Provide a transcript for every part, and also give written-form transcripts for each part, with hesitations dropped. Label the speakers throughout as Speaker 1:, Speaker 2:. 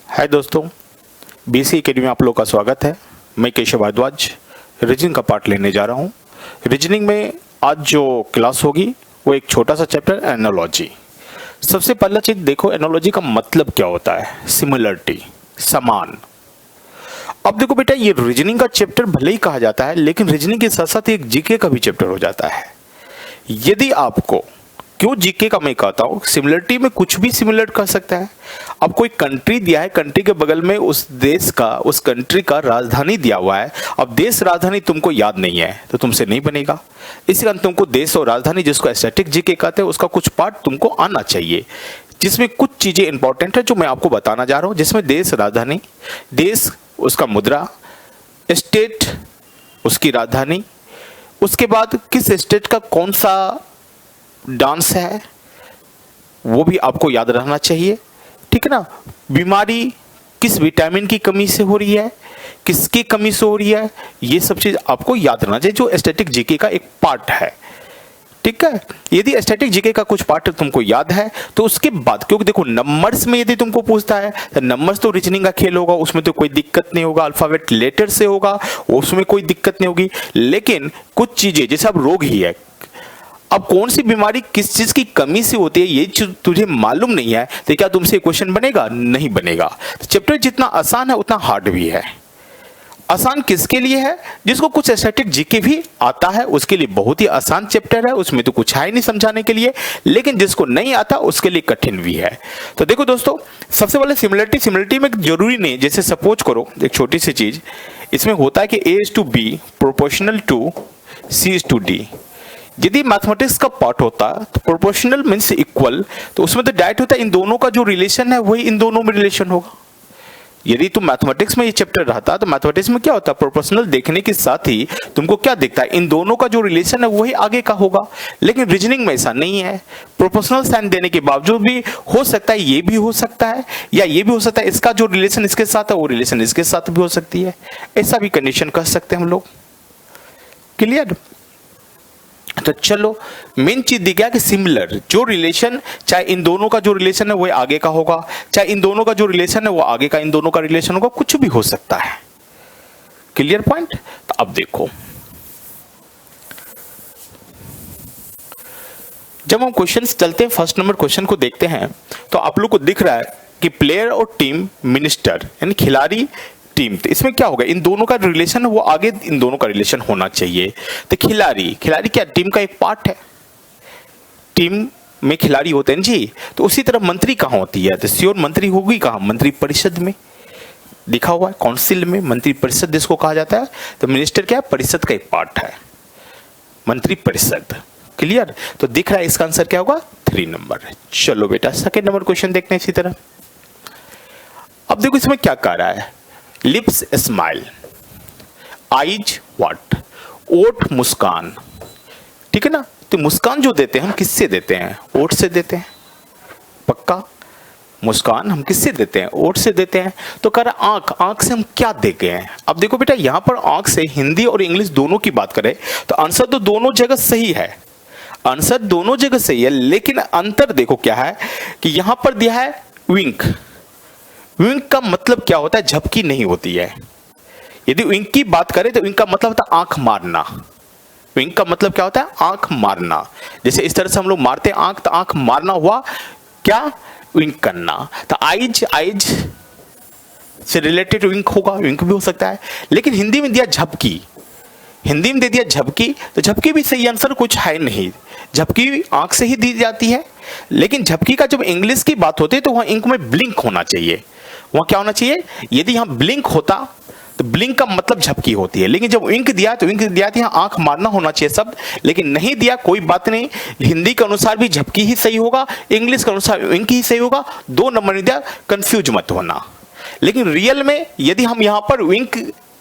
Speaker 1: हाय दोस्तों, BC academy में आप लोग का स्वागत है। मैं केशव भारद्वाज रीजनिंग का पार्ट लेने जा रहा हूँ। रीजनिंग में आज जो क्लास होगी वो एक छोटा सा चैप्टर एनालॉजी। सबसे पहला चीज देखो, एनालॉजी का मतलब क्या होता है? सिमिलरिटी, समान। अब देखो बेटा, ये रीजनिंग का चैप्टर भले ही कहा जाता है, लेकिन रीजनिंग के साथ साथ एक जीके का भी चैप्टर हो जाता है। यदि आपको, क्यों जीके का मैं कहता हूं, सिमिलरिटी में कुछ भी सिमिलर कर सकता है। अब कोई कंट्री दिया है, कंट्री के बगल में उस देश का, उस कंट्री का राजधानी दिया हुआ है। अब देश राजधानी तुमको याद नहीं है तो तुमसे नहीं बनेगा। इसी कारण तुमको देश और राजधानी, जिसको स्टैटिक जीके कहते हैं, उसका कुछ पार्ट तुमको आना चाहिए, जिसमें कुछ चीजें इंपॉर्टेंट है जो मैं आपको बताना जा रहा हूं। जिसमें देश, राजधानी, देश उसका मुद्रा, स्टेट उसकी राजधानी, उसके बाद किस स्टेट का कौन सा डांस है वो भी आपको याद रहना चाहिए, ठीक है ना। बीमारी किस विटामिन की कमी से हो रही है, किसकी कमी से हो रही है, ये सब चीज आपको याद रहना चाहिए, जो स्टैटिक जीके का एक पार्ट है, ठीक है। यदि स्टैटिक जीके का कुछ पार्ट तुमको याद है तो उसके बाद, क्योंकि देखो नंबर्स में यदि तुमको पूछता है तो नंबर्स तो रीजनिंग का खेल होगा, उसमें तो कोई दिक्कत नहीं होगा। अल्फाबेट लेटर से होगा, उसमें कोई दिक्कत नहीं होगी। लेकिन कुछ चीजें, जैसे अब रोग ही है, अब कौन सी बीमारी किस चीज की कमी से होती है ये तुझे मालूम नहीं है तो क्या तुमसे क्वेश्चन बनेगा? नहीं बनेगा। तो चैप्टर जितना आसान है उतना हार्ड भी है। आसान किसके लिए है? जिसको कुछ स्टैटिक जीके भी आता है उसके लिए बहुत ही आसान चैप्टर है, उसमें तो कुछ है नहीं समझाने के लिए। लेकिन जिसको नहीं आता उसके लिए कठिन भी है। तो देखो दोस्तों, सबसे पहले सिमिलरिटी में जरूरी नहीं, जैसे सपोज करो एक छोटी सी चीज, इसमें होता है कि A:B प्रोपोर्शनल टू C:D। यदि मैथमेटिक्स का पार्ट होता तो प्रोपोर्शनल मींस इक्वल, तो उसमें तो डायरेक्ट होता है इन दोनों का जो रिलेशन है वही इन दोनों में रिलेशन होगा। यदि तुम मैथमेटिक्स में ये चैप्टर रहता तो मैथमेटिक्स में क्या होता है, प्रोपोर्शनल देखने के साथ ही तुमको क्या दिखता है, इन दोनों का जो रिलेशन है वही आगे का होगा। लेकिन रीजनिंग में ऐसा नहीं है। प्रोपोर्शनल साइन देने के बावजूद भी हो सकता है ये भी हो सकता है, या ये भी हो सकता है इसका जो रिलेशन इसके साथ है वो रिलेशन इसके साथ भी हो सकती है। ऐसा भी कंडीशन कर सकते हैं हम लोग। क्लियर? तो चलो, मेन चीज दिख गया कि सिमिलर जो रिलेशन, चाहे इन दोनों का जो रिलेशन है वो आगे का होगा, चाहे इन दोनों का जो रिलेशन है वो आगे का, इन दोनों का रिलेशन होगा, कुछ भी हो सकता है। Clear point? तो अब देखो, जब हम क्वेश्चंस चलते हैं, फर्स्ट नंबर क्वेश्चन को देखते हैं तो आप लोग को दिख रहा है कि प्लेयर और टीम मिनिस्टर, यानी खिलाड़ी टीम। तो इसमें क्या होगा, इन दोनों का रिलेशन वो आगे इन दोनों का रिलेशन होना चाहिए। तो खिलाड़ी क्या टीम का एक पार्ट है? टीम में खिलाड़ी होते हैं जी। तो उसी तरह मंत्री कहां होती है? तो श्योर मंत्री होगी कहां? मंत्री परिषद में लिखा हुआ है, काउंसिल में मंत्री परिषद जिसको कहा जाता है। तो मिनिस्टर क्या है? परिषद का एक पार्ट है, मंत्री परिषद। क्लियर? तो दिख रहा है इसका आंसर क्या होगा? 3 नंबर। चलो बेटा, सेकेंड नंबर क्वेश्चन देखते हैं इसी तरह। अब देखो इसमें क्या कह रहा है, लिप्स स्माइल, आईज व्हाट, ओठ मुस्कान, ठीक है ना। तो मुस्कान जो देते हैं हम किससे देते हैं? ओठ से देते हैं, पक्का। मुस्कान हम किससे देते हैं? ओठ से देते हैं। तो कह रहा आंख, आंख से हम क्या देते हैं? अब देखो बेटा, यहां पर आंख से हिंदी और इंग्लिश दोनों की बात करें तो आंसर तो दोनों जगह सही है, आंसर दोनों जगह सही है। लेकिन अंतर देखो क्या है कि यहां पर दिया है विंक। विंक का मतलब क्या होता है? झपकी नहीं होती है। यदि विंक की बात करें तो विंक का मतलब होता है आंख मारना। विंक का मतलब क्या होता है? आंख मारना। जैसे इस तरह से हम लोग मारते हैं आंख, तो आंख मारना हुआ क्या? विंक करना। तो आइज, आइज से रिलेटेड विंक होगा, विंक भी हो सकता है। लेकिन हिंदी में दिया झपकी, हिंदी में दे दिया झपकी, तो झपकी भी सही आंसर कुछ है नहीं। झपकी आंख से ही दी जाती है। लेकिन झपकी का जब इंग्लिश की बात होती है तो वहां इंक में ब्लिंक होना चाहिए। वहां क्या होना चाहिए? यदि यहां ब्लिंक होता तो ब्लिंक का मतलब झपकी होती है। लेकिन जब इंक दिया तो इंक दिया था आंख मारना होना चाहिए शब्द, लेकिन नहीं दिया, कोई बात नहीं। हिंदी के अनुसार भी झपकी ही सही होगा, इंग्लिश के अनुसार इंक ही सही होगा। 2 नंबर नहीं दिया, कंफ्यूज मत होना। लेकिन रियल में यदि हम यहां पर विंक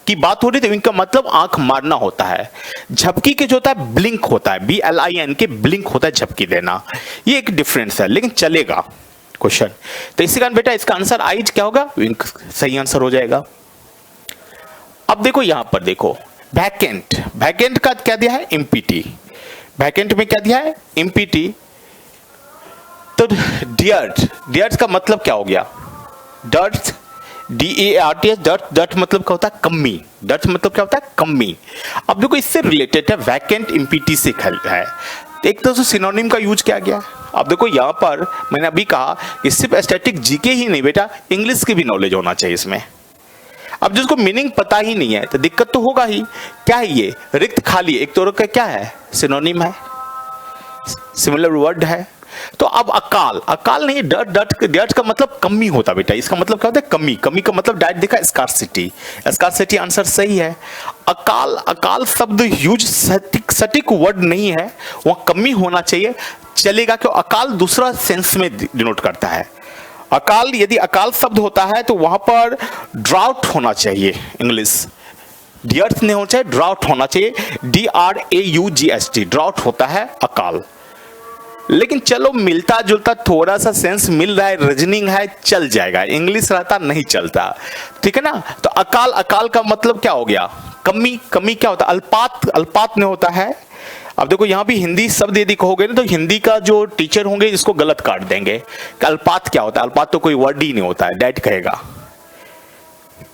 Speaker 1: की बात हो रही तो विंक का मतलब आंख मारना होता है। झपकी के जो होता है ब्लिंक होता है, BLIN के ब्लिंक होता है झपकी देना। ये एक डिफरेंस है, लेकिन चलेगा क्वेश्चन। तो इसी कारण बेटा इसका आंसर आइज क्या होगा? विंक सही आंसर हो जाएगा। अब देखो यहां पर देखो, वैकेंट, वैकेंट का क्या दिया है? एमपीटी। वैकेंट में क्या दिया है? एमपीटी। तो डियर्ट, डियर्ट का मतलब क्या हो गया? डर्ट DART, डर्ट, डर्ट मतलब क्या होता है? कमी। डर्ट मतलब क्या होता है? कमी। अब देखो इससे रिलेटेड है, वैकेंट, एम्प्टी से है। एक तो सिनोनिम का यूज किया गया। अब देखो यहाँ पर मैंने अभी कहा कि सिर्फ स्टैटिक जीके ही नहीं बेटा, इंग्लिश की भी नॉलेज होना चाहिए इसमें। अब जिसको मीनिंग पता ही नहीं है तो दिक्कत तो होगा ही। क्या है ये? रिक्त, खाली। एक तो क्या है? सिनोनिम है, सिमिलर वर्ड है। तो अब अकाल, अकाल नहीं, डर्ट, डर्ट का मतलब कमी होता बेटा। इसका मतलब क्या होता है? कमी। कमी का मतलब डायरेक्ट देखा, स्कार्सिटी। स्कार्सिटी आंसर सही है। अकाल, अकाल शब्द यूज सटीक वर्ड नहीं है, वहां कमी होना चाहिए, चलेगा। क्यों? अकाल दूसरा सेंस में डिनोट करता है। अकाल, यदि अकाल शब्द होता है तो वहां पर ड्राउट होना चाहिए, इंग्लिश डियर्थ नहीं होना चाहिए, ड्राउट होना चाहिए। DRAUGST, ड्राउट होता है अकाल। लेकिन चलो मिलता जुलता थोड़ा सा सेंस मिल रहा है, रीजनिंग है, चल जाएगा। इंग्लिश रहता नहीं चलता, ठीक है ना। तो अकाल, अकाल का मतलब क्या हो गया? कमी। कमी क्या होता है? अल्पात, अल्पात नहीं होता है। अब देखो यहां भी हिंदी शब्द यदि कहोगे ना तो हिंदी का जो टीचर होंगे इसको गलत काट देंगे। अल्पात क्या होता है? अल्पात तो कोई वर्ड ही नहीं होता है, डायरेक्ट कहेगा,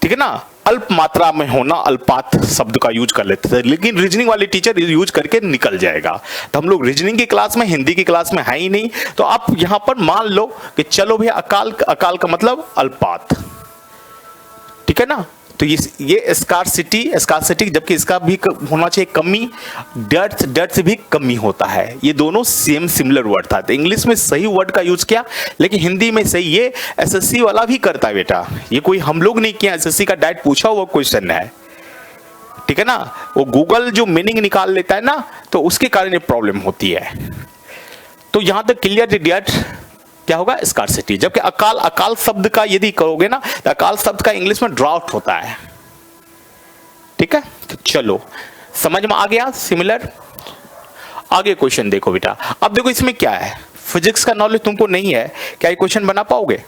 Speaker 1: ठीक है ना। अल्प मात्रा में होना, अल्पात शब्द का यूज कर लेते थे, लेकिन रीजनिंग वाले टीचर यूज करके निकल जाएगा। तो हम लोग रीजनिंग की क्लास में, हिंदी की क्लास में है ही नहीं। तो आप यहां पर मान लो कि चलो भैया अकाल, अकाल का मतलब अल्पात, ठीक है ना। तो ये स्कार्सिटी, स्कार्सिटी, जबकि इसका भी होना चाहिए कमी। डर्थ, डर्थ से भी कमी होता है। ये दोनों सेम सिमिलर वर्ड था। तो इंग्लिश में सही वर्ड का यूज किया, लेकिन हिंदी में सही। ये एसएससी वाला भी करता है बेटा, ये कोई हम लोग नहीं किया, एसएससी का डायरेक्ट पूछा हुआ क्वेश्चन है, ठीक है ना। वो गूगल जो मीनिंग निकाल लेता है ना, तो उसके कारण ये प्रॉब्लम होती है। तो यहां तक क्लियर? डियर्थ क्या होगा? स्कार्सिटी। जबकि अकाल, अकाल शब्द का यदि करोगे ना तो अकाल शब्द का इंग्लिश में ड्राउट होता है, ठीक है। तो चलो समझ में आ गया सिमिलर। आगे क्वेश्चन देखो बेटा। अब देखो इसमें क्या है, फिजिक्स का नॉलेज तुमको नहीं है, क्या ये क्वेश्चन बना पाओगे?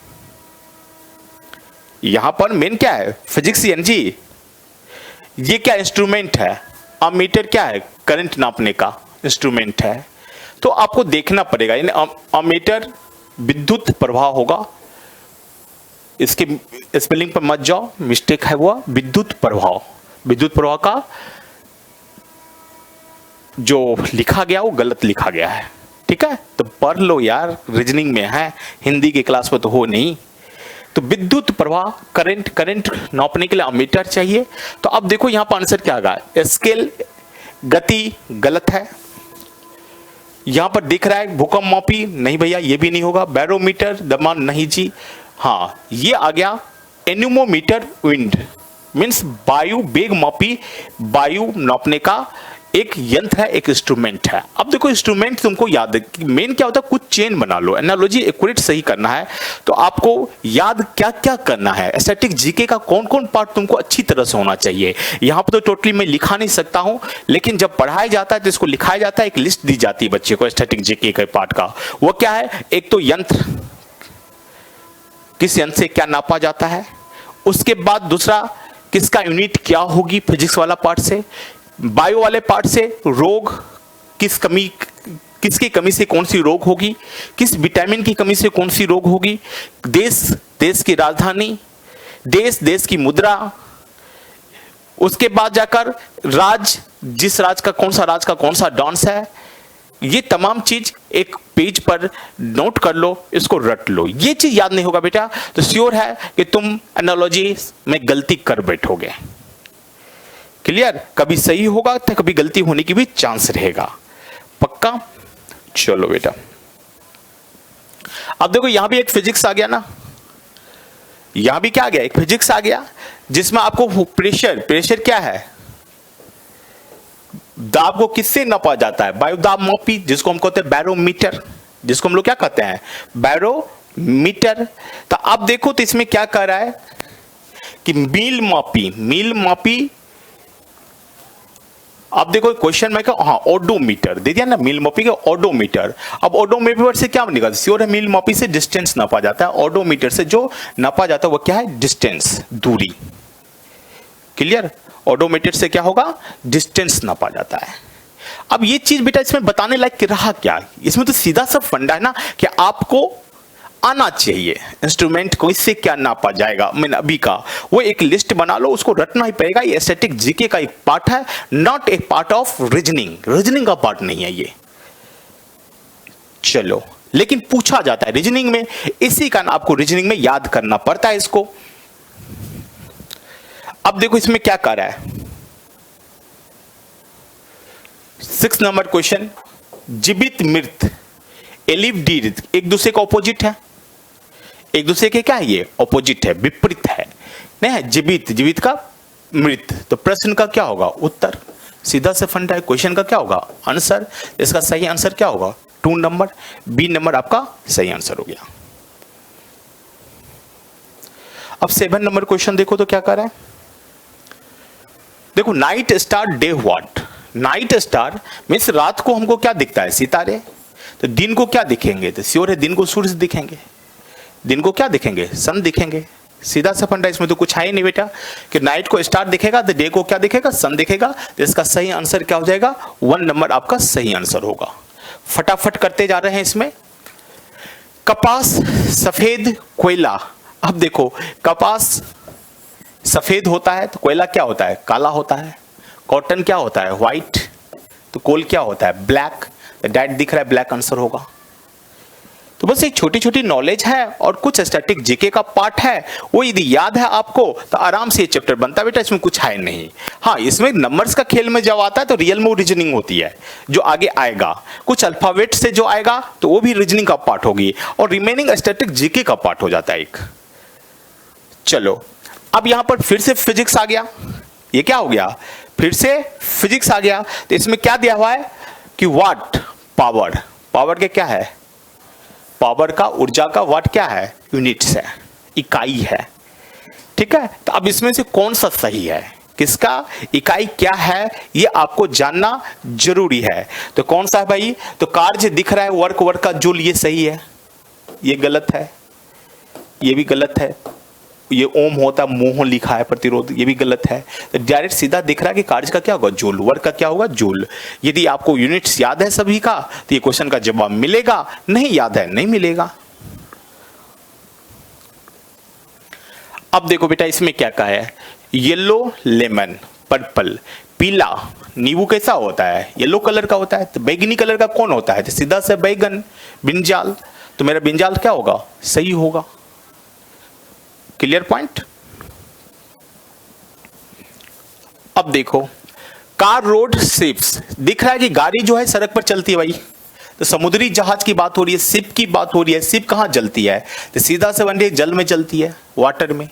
Speaker 1: यहां पर मेन क्या है? Physics energy. ये क्या इंस्ट्रूमेंट है? अमीटर क्या है? करंट नापने का इंस्ट्रूमेंट है। तो आपको देखना पड़ेगा, यानी अमीटर विद्युत प्रवाह होगा। इसके स्पेलिंग पर मत जाओ, मिस्टेक है वो, विद्युत प्रवाह। विद्युत प्रवाह का जो लिखा गया वो गलत लिखा गया है, ठीक है। तो पढ़ लो यार, रीजनिंग में है, हिंदी की क्लास में तो हो नहीं। तो विद्युत प्रवाह, करंट, करंट नापने के लिए अमीटर चाहिए। तो अब देखो यहां पर आंसर क्या आएगा? स्केल, गति गलत है। यहां पर दिख रहा है भूकंप मापी, नहीं भैया ये भी नहीं होगा। बैरोमीटर, दबाव, नहीं जी। हाँ ये आ गया एन्यूमोमीटर, विंड मीन्स वायु वेग मापी, वायु नापने का एक यंत्र है, एक इंस्ट्रूमेंट है। अब देखो इंस्ट्रूमेंट तुमको याद है कि मेन क्या होता है, कुछ चेन बना लो, एनालॉजी एक्यूरेट सही करना है तो आपको याद क्या क्या करना है। स्टैटिक जीके का कौन कौन पार्ट तुमको अच्छी तरह से होना चाहिए। यहां पर तो टोटली मैं लिखा नहीं सकता हूं, लेकिन जब पढ़ाया जाता है तो इसको लिखाया जाता है, एक लिस्ट दी जाती है बच्चे को स्टैटिक जीके के पार्ट का। वो क्या है? एक तो यंत्र, किस यंत्र से क्या नापा जाता है। उसके बाद दूसरा, किसका यूनिट क्या होगी फिजिक्स वाला पार्ट से। बायो वाले पार्ट से रोग, किस कमी, किसकी कमी से कौन सी रोग होगी, किस विटामिन की कमी से कौन सी रोग होगी। देश, देश की राजधानी, देश, देश की मुद्रा। उसके बाद जाकर राज, जिस राज का कौन सा डांस है। ये तमाम चीज एक पेज पर नोट कर लो, इसको रट लो। ये चीज याद नहीं होगा बेटा तो श्योर है कि तुम एनालॉजी में गलती कर बैठोगे। क्लियर? कभी सही होगा तो कभी गलती होने की भी चांस रहेगा, पक्का। चलो बेटा अब देखो यहां भी एक फिजिक्स आ गया ना, यहां भी क्या आ गया? एक फिजिक्स आ गया जिसमें आपको प्रेशर, प्रेशर क्या है? दाब को किससे नापा जाता है? वायु दाब मापी, जिसको हम कहते हैं बैरोमीटर, जिसको हम लोग क्या कहते हैं? बैरोमीटर। तो अब देखो तो इसमें क्या कर रहा है कि मील मापी, मील मापी। अब देखो क्वेश्चन में क्या, हाँ ओडोमीटर दे दिया ना, मील मापी का ओडोमीटर। अब ओडोमीटर से क्या बनेगा? श्योर है मील मापी से डिस्टेंस नापा जाता है, ओडोमीटर से जो नापा जाता है वो क्या है? डिस्टेंस, दूरी। क्लियर? ओडोमीटर से क्या होगा? डिस्टेंस नापा जाता है। अब ये चीज बेटा इसमें बताने लायक रहा क्या? इसमें तो सीधा सब फंडा है ना कि आपको आना चाहिए इंस्ट्रूमेंट को, इससे क्या नापा जाएगा मैंने अभी का, वो एक लिस्ट बना लो, उसको रटना ही पड़ेगा। ये स्टैटिक जीके का एक पार्ट है, not a part of reasoning, reasoning का पार्ट नहीं है ये। चलो, लेकिन पूछा जाता है रीजनिंग में, इसी कारण आपको रीजनिंग में याद करना पड़ता है इसको। अब देखो इसमें क्या कर रहा है, 6 नंबर क्वेश्चन, जीवित मृत एलिव डीड एक दूसरे का ऑपोजिट है, एक दूसरे के क्या है, ये ऑपोजिट है, विपरीत है, नहीं है, जीवित, जीवित का मृत, तो प्रश्न का क्या होगा, उत्तर, सीधा से फंडा है। क्वेश्चन का क्या होगा, आंसर, इसका सही आंसर क्या होगा, 2 नंबर, बी नंबर आपका सही आंसर हो गया। अब 7 नंबर क्वेश्चन देखो तो क्या कर रहा है, देखो night star day what, night star means रात को हमको क्या दिखता है, सितारे, तो दिन को क्या दिखेंगे, तो श्योर है दिन को सूरज दिखेंगे, दिन को क्या दिखेंगे, सन दिखेंगे, सीधा सा फंडा, इसमें तो कुछ है ही नहीं बेटा, कि नाइट को स्टार दिखेगा तो डे को क्या दिखेगा, सन दिखेगा, तो इसका सही आंसर क्या हो जाएगा, 1 नंबर आपका सही आंसर होगा। फटाफट करते जा रहे हैं इसमें। कपास सफेद कोयला, अब देखो कपास सफेद होता है तो कोयला क्या होता है, काला होता है, कॉटन क्या होता है, व्हाइट, तो कोल क्या होता है, ब्लैक, डायरेक्ट दिख रहा है ब्लैक आंसर होगा। तो बस एक छोटी छोटी नॉलेज है और कुछ स्टैटिक जीके का पार्ट है, वो यदि याद है आपको तो आराम से ये चैप्टर बनता है बेटा, इसमें कुछ है नहीं। हाँ, इसमें नंबर्स का खेल में जब आता है तो रियल में रीजनिंग होती है, जो आगे आएगा कुछ अल्फाबेट से जो आएगा तो वो भी रीजनिंग का पार्ट होगी, और रिमेनिंग स्टैटिक जीके का पार्ट हो जाता है एक। चलो, अब यहां पर फिर से फिजिक्स आ गया, ये क्या हो गया, फिर से फिजिक्स आ गया। तो इसमें क्या दिया हुआ है कि वाट, पावर, पावर के क्या है, पावर का, ऊर्जा का, वाट क्या है, यूनिट्स है, इकाई है, ठीक है। तो अब इसमें से कौन सा सही है, किसका इकाई क्या है, ये आपको जानना जरूरी है। तो कौन सा है भाई, तो कार्य दिख रहा है, वर्क, वर्क का जूल, ये सही है, ये गलत है, ये भी गलत है, ये ओम होता है, मोह लिखा है प्रतिरोध, ये भी गलत है। तो डायरेक्ट सीधा दिख रहा है कि कार्य का क्या होगा, जूल, वर्क का क्या होगा, जूल। यदि आपको यूनिट्स याद है सभी का तो ये क्वेश्चन का जवाब मिलेगा, नहीं याद है नहीं मिलेगा। अब देखो बेटा इसमें क्या कहा है, येलो लेमन, पर्पल, पीला नींबू कैसा होता है, येलो कलर का होता है, तो बैगनी कलर का कौन होता है, तो सीधा से बैगन, ब्रिंजाल, तो मेरा ब्रिंजाल क्या होगा, सही होगा। Clear point. अब देखो कार, रोड, शिप्स, दिख रहा है कि गाड़ी जो है सड़क पर चलती है भाई, तो समुद्री जहाज की बात हो रही है, शिप की बात हो रही है, शिप कहां जलती है, तो सीधा से बन रही है जल में चलती है, वाटर में।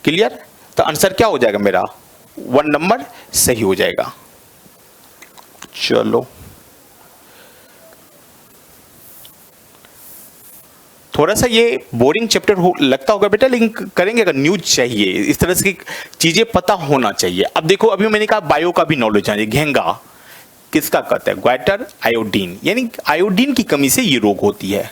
Speaker 1: क्लियर, तो आंसर क्या हो जाएगा मेरा, 1 नंबर सही हो जाएगा। चलो, थोड़ा सा ये बोरिंग चैप्टर लगता होगा बेटा, लेकिन करेंगे, अगर न्यूज चाहिए, इस तरह की चीजें पता होना चाहिए। अब देखो अभी मैंने कहा बायो का भी नॉलेज है, घेंगा किसका कहते हैं, ग्वाइटर आयोडीन, यानी आयोडीन की कमी से ये रोग होती है।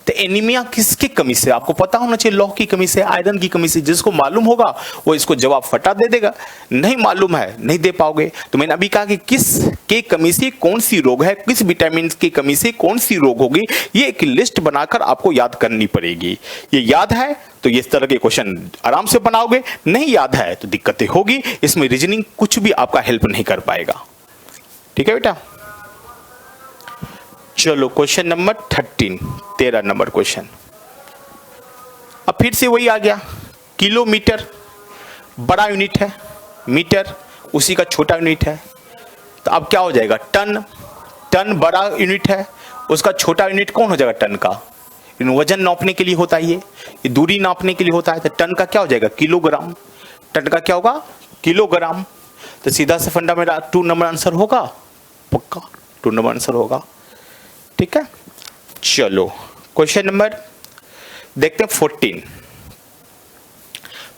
Speaker 1: तो एनीमिया किसकी कमी से, आपको पता होना चाहिए, लौह की कमी से, आयरन की कमी से। जिसको मालूम होगा वो इसको जवाब फटा दे देगा, नहीं मालूम है नहीं दे पाओगे। तो मैंने अभी कहा कि किस के कमी से कौन सी रोग है, किस विटामिन की कमी से कौन सी रोग होगी, ये एक लिस्ट बनाकर आपको याद करनी पड़ेगी। ये याद है तो इस तरह के क्वेश्चन आराम से बनाओगे, नहीं याद है तो दिक्कतें होगी, इसमें रीजनिंग कुछ भी आपका हेल्प नहीं कर पाएगा। ठीक है बेटा। चलो क्वेश्चन नंबर 13 नंबर क्वेश्चन। अब फिर से वही आ गया, किलोमीटर बड़ा यूनिट है, मीटर उसी का छोटा यूनिट है, तो अब क्या हो जाएगा, टन, टन बड़ा यूनिट है, उसका छोटा यूनिट कौन हो जाएगा, टन का। वजन नापने के लिए होता है, ये दूरी नापने के लिए होता है, तो टन का क्या हो जाएगा, किलोग्राम, टन का क्या होगा, किलोग्राम। तो सीधा से फंडा मेरा 2 नंबर आंसर होगा, पक्का 2 नंबर आंसर होगा। ठीक है, चलो क्वेश्चन नंबर देखते हैं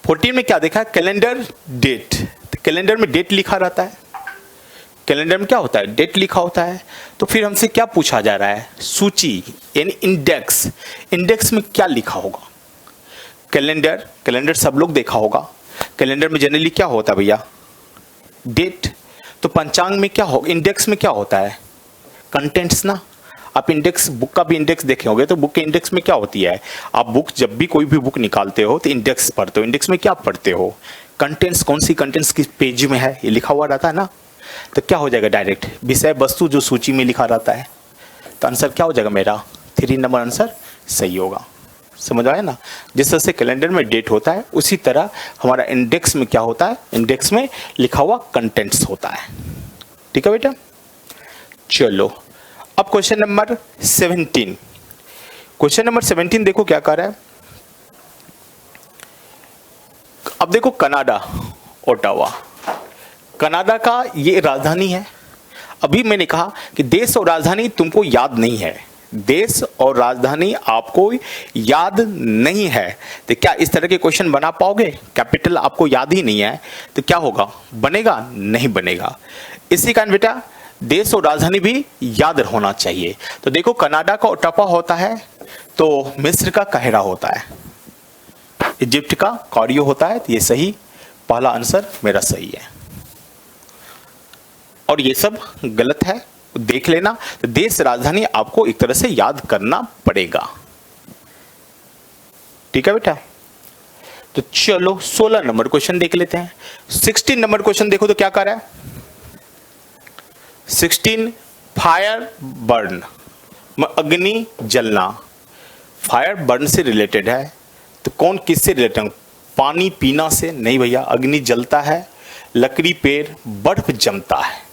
Speaker 1: 14 में क्या देखा है, कैलेंडर डेट। तो कैलेंडर में डेट लिखा रहता है, कैलेंडर में क्या होता है, डेट लिखा होता है। तो फिर हमसे क्या पूछा जा रहा है, सूची यानी इंडेक्स, इंडेक्स में क्या लिखा होगा। कैलेंडर, कैलेंडर सब लोग देखा होगा, कैलेंडर में जनरली क्या होता है भैया, डेट। तो पंचांग में क्या हो, इंडेक्स में क्या होता है, कंटेंट्स ना। आप इंडेक्स, बुक का भी इंडेक्स देखे होंगे, तो बुक के इंडेक्स में क्या होती है, आप बुक जब भी कोई भी बुक निकालते हो तो इंडेक्स पढ़ते हो। इंडेक्स में क्या पढ़ते हो, कंटेंट्स, कौन सी कंटेंट्स किस पेज में है ये लिखा हुआ रहता है ना। तो क्या हो जाएगा, डायरेक्ट विषय वस्तु जो सूची में लिखा रहता है, तो आंसर क्या हो जाएगा मेरा 3 नंबर आंसर सही होगा। समझ आया ना। जिस तरह से कैलेंडर में डेट होता है उसी तरह हमारा इंडेक्स में क्या होता है, इंडेक्स में लिखा हुआ कंटेंट्स होता है। ठीक है बेटा। चलो अब क्वेश्चन नंबर 17। क्वेश्चन नंबर 17 देखो क्या कर रहा है। अब देखो कनाडा, ओटावा, कनाडा का ये राजधानी है। अभी मैंने कहा कि देश और राजधानी तुमको याद नहीं है, देश और राजधानी आपको याद नहीं है, तो क्या इस तरह के क्वेश्चन बना पाओगे। कैपिटल आपको याद ही नहीं है तो क्या होगा, बनेगा नहीं बनेगा। इसी कारण बेटा देश और राजधानी भी याद होना चाहिए। तो देखो कनाडा का ओटावा होता है, तो मिस्र का काहिरा होता है, इजिप्ट का कायरो होता है। तो ये सही, पहला आंसर मेरा सही है और ये सब गलत है, देख लेना। तो देश राजधानी आपको एक तरह से याद करना पड़ेगा। ठीक है बेटा। तो चलो 16 नंबर क्वेश्चन देख लेते हैं। 16 नंबर क्वेश्चन देखो तो क्या कर रहा है। 16 फायर बर्न, अग्नि जलना, फायर बर्न से रिलेटेड है। तो कौन किससे रिलेटेड है, पानी पीना से नहीं भैया, अग्नि जलता है, लकड़ी पेड़, बर्फ जमता है।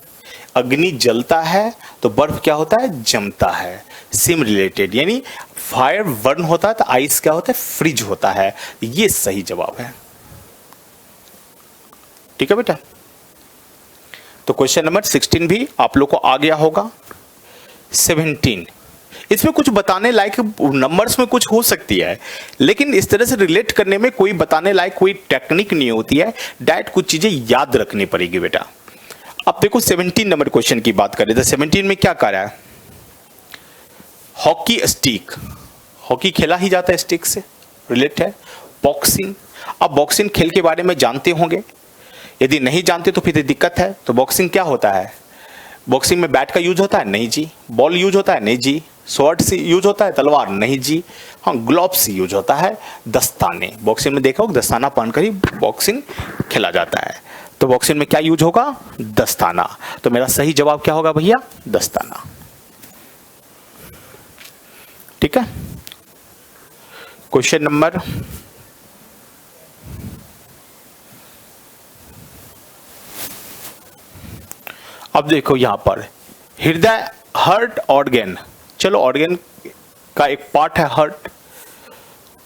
Speaker 1: अग्नि जलता है तो बर्फ क्या होता है, जमता है, सिम रिलेटेड। यानी फायर बर्न होता है तो आइस क्या होता है, फ्रीज होता है। ये सही जवाब है। ठीक है बेटा। तो क्वेश्चन नंबर 16 भी आप लोग को आ गया होगा। 17 इसमें कुछ बताने लायक नंबर्स में कुछ हो सकती है, लेकिन इस तरह से रिलेट करने में कोई बताने लायक कोई टेक्निक नहीं होती है, डायरेक्ट कुछ चीजें याद रखनी पड़ेगी बेटा। अब देखो 17 नंबर क्वेश्चन की बात करें तो 17 में क्या कर रहा है, हॉकी स्टिक, हॉकी खेला ही जाता है स्टिक से, रिलेट है। बॉक्सिंग, अब बॉक्सिंग खेल के बारे में जानते होंगे, यदि नहीं जानते तो फिर दिक्कत है। तो बॉक्सिंग क्या होता है, बॉक्सिंग में बैट का यूज होता है, नहीं जी। बॉल यूज होता है, नहीं जी। स्वॉर्ड से यूज होता है, तलवार, नहीं जी। हाँ ग्लोव्स यूज होता है, दस्ताने। बॉक्सिंग में देखा होगा दस्ताना पहनकर ही बॉक्सिंग खेला जाता है। तो बॉक्सिंग में क्या यूज होगा, दस्ताना। तो मेरा सही जवाब क्या होगा भैया, दस्ताना। ठीक है। क्वेश्चन नंबर अब देखो यहां पर हृदय, हार्ट ऑर्गन। चलो ऑर्गन का एक पार्ट है हार्ट,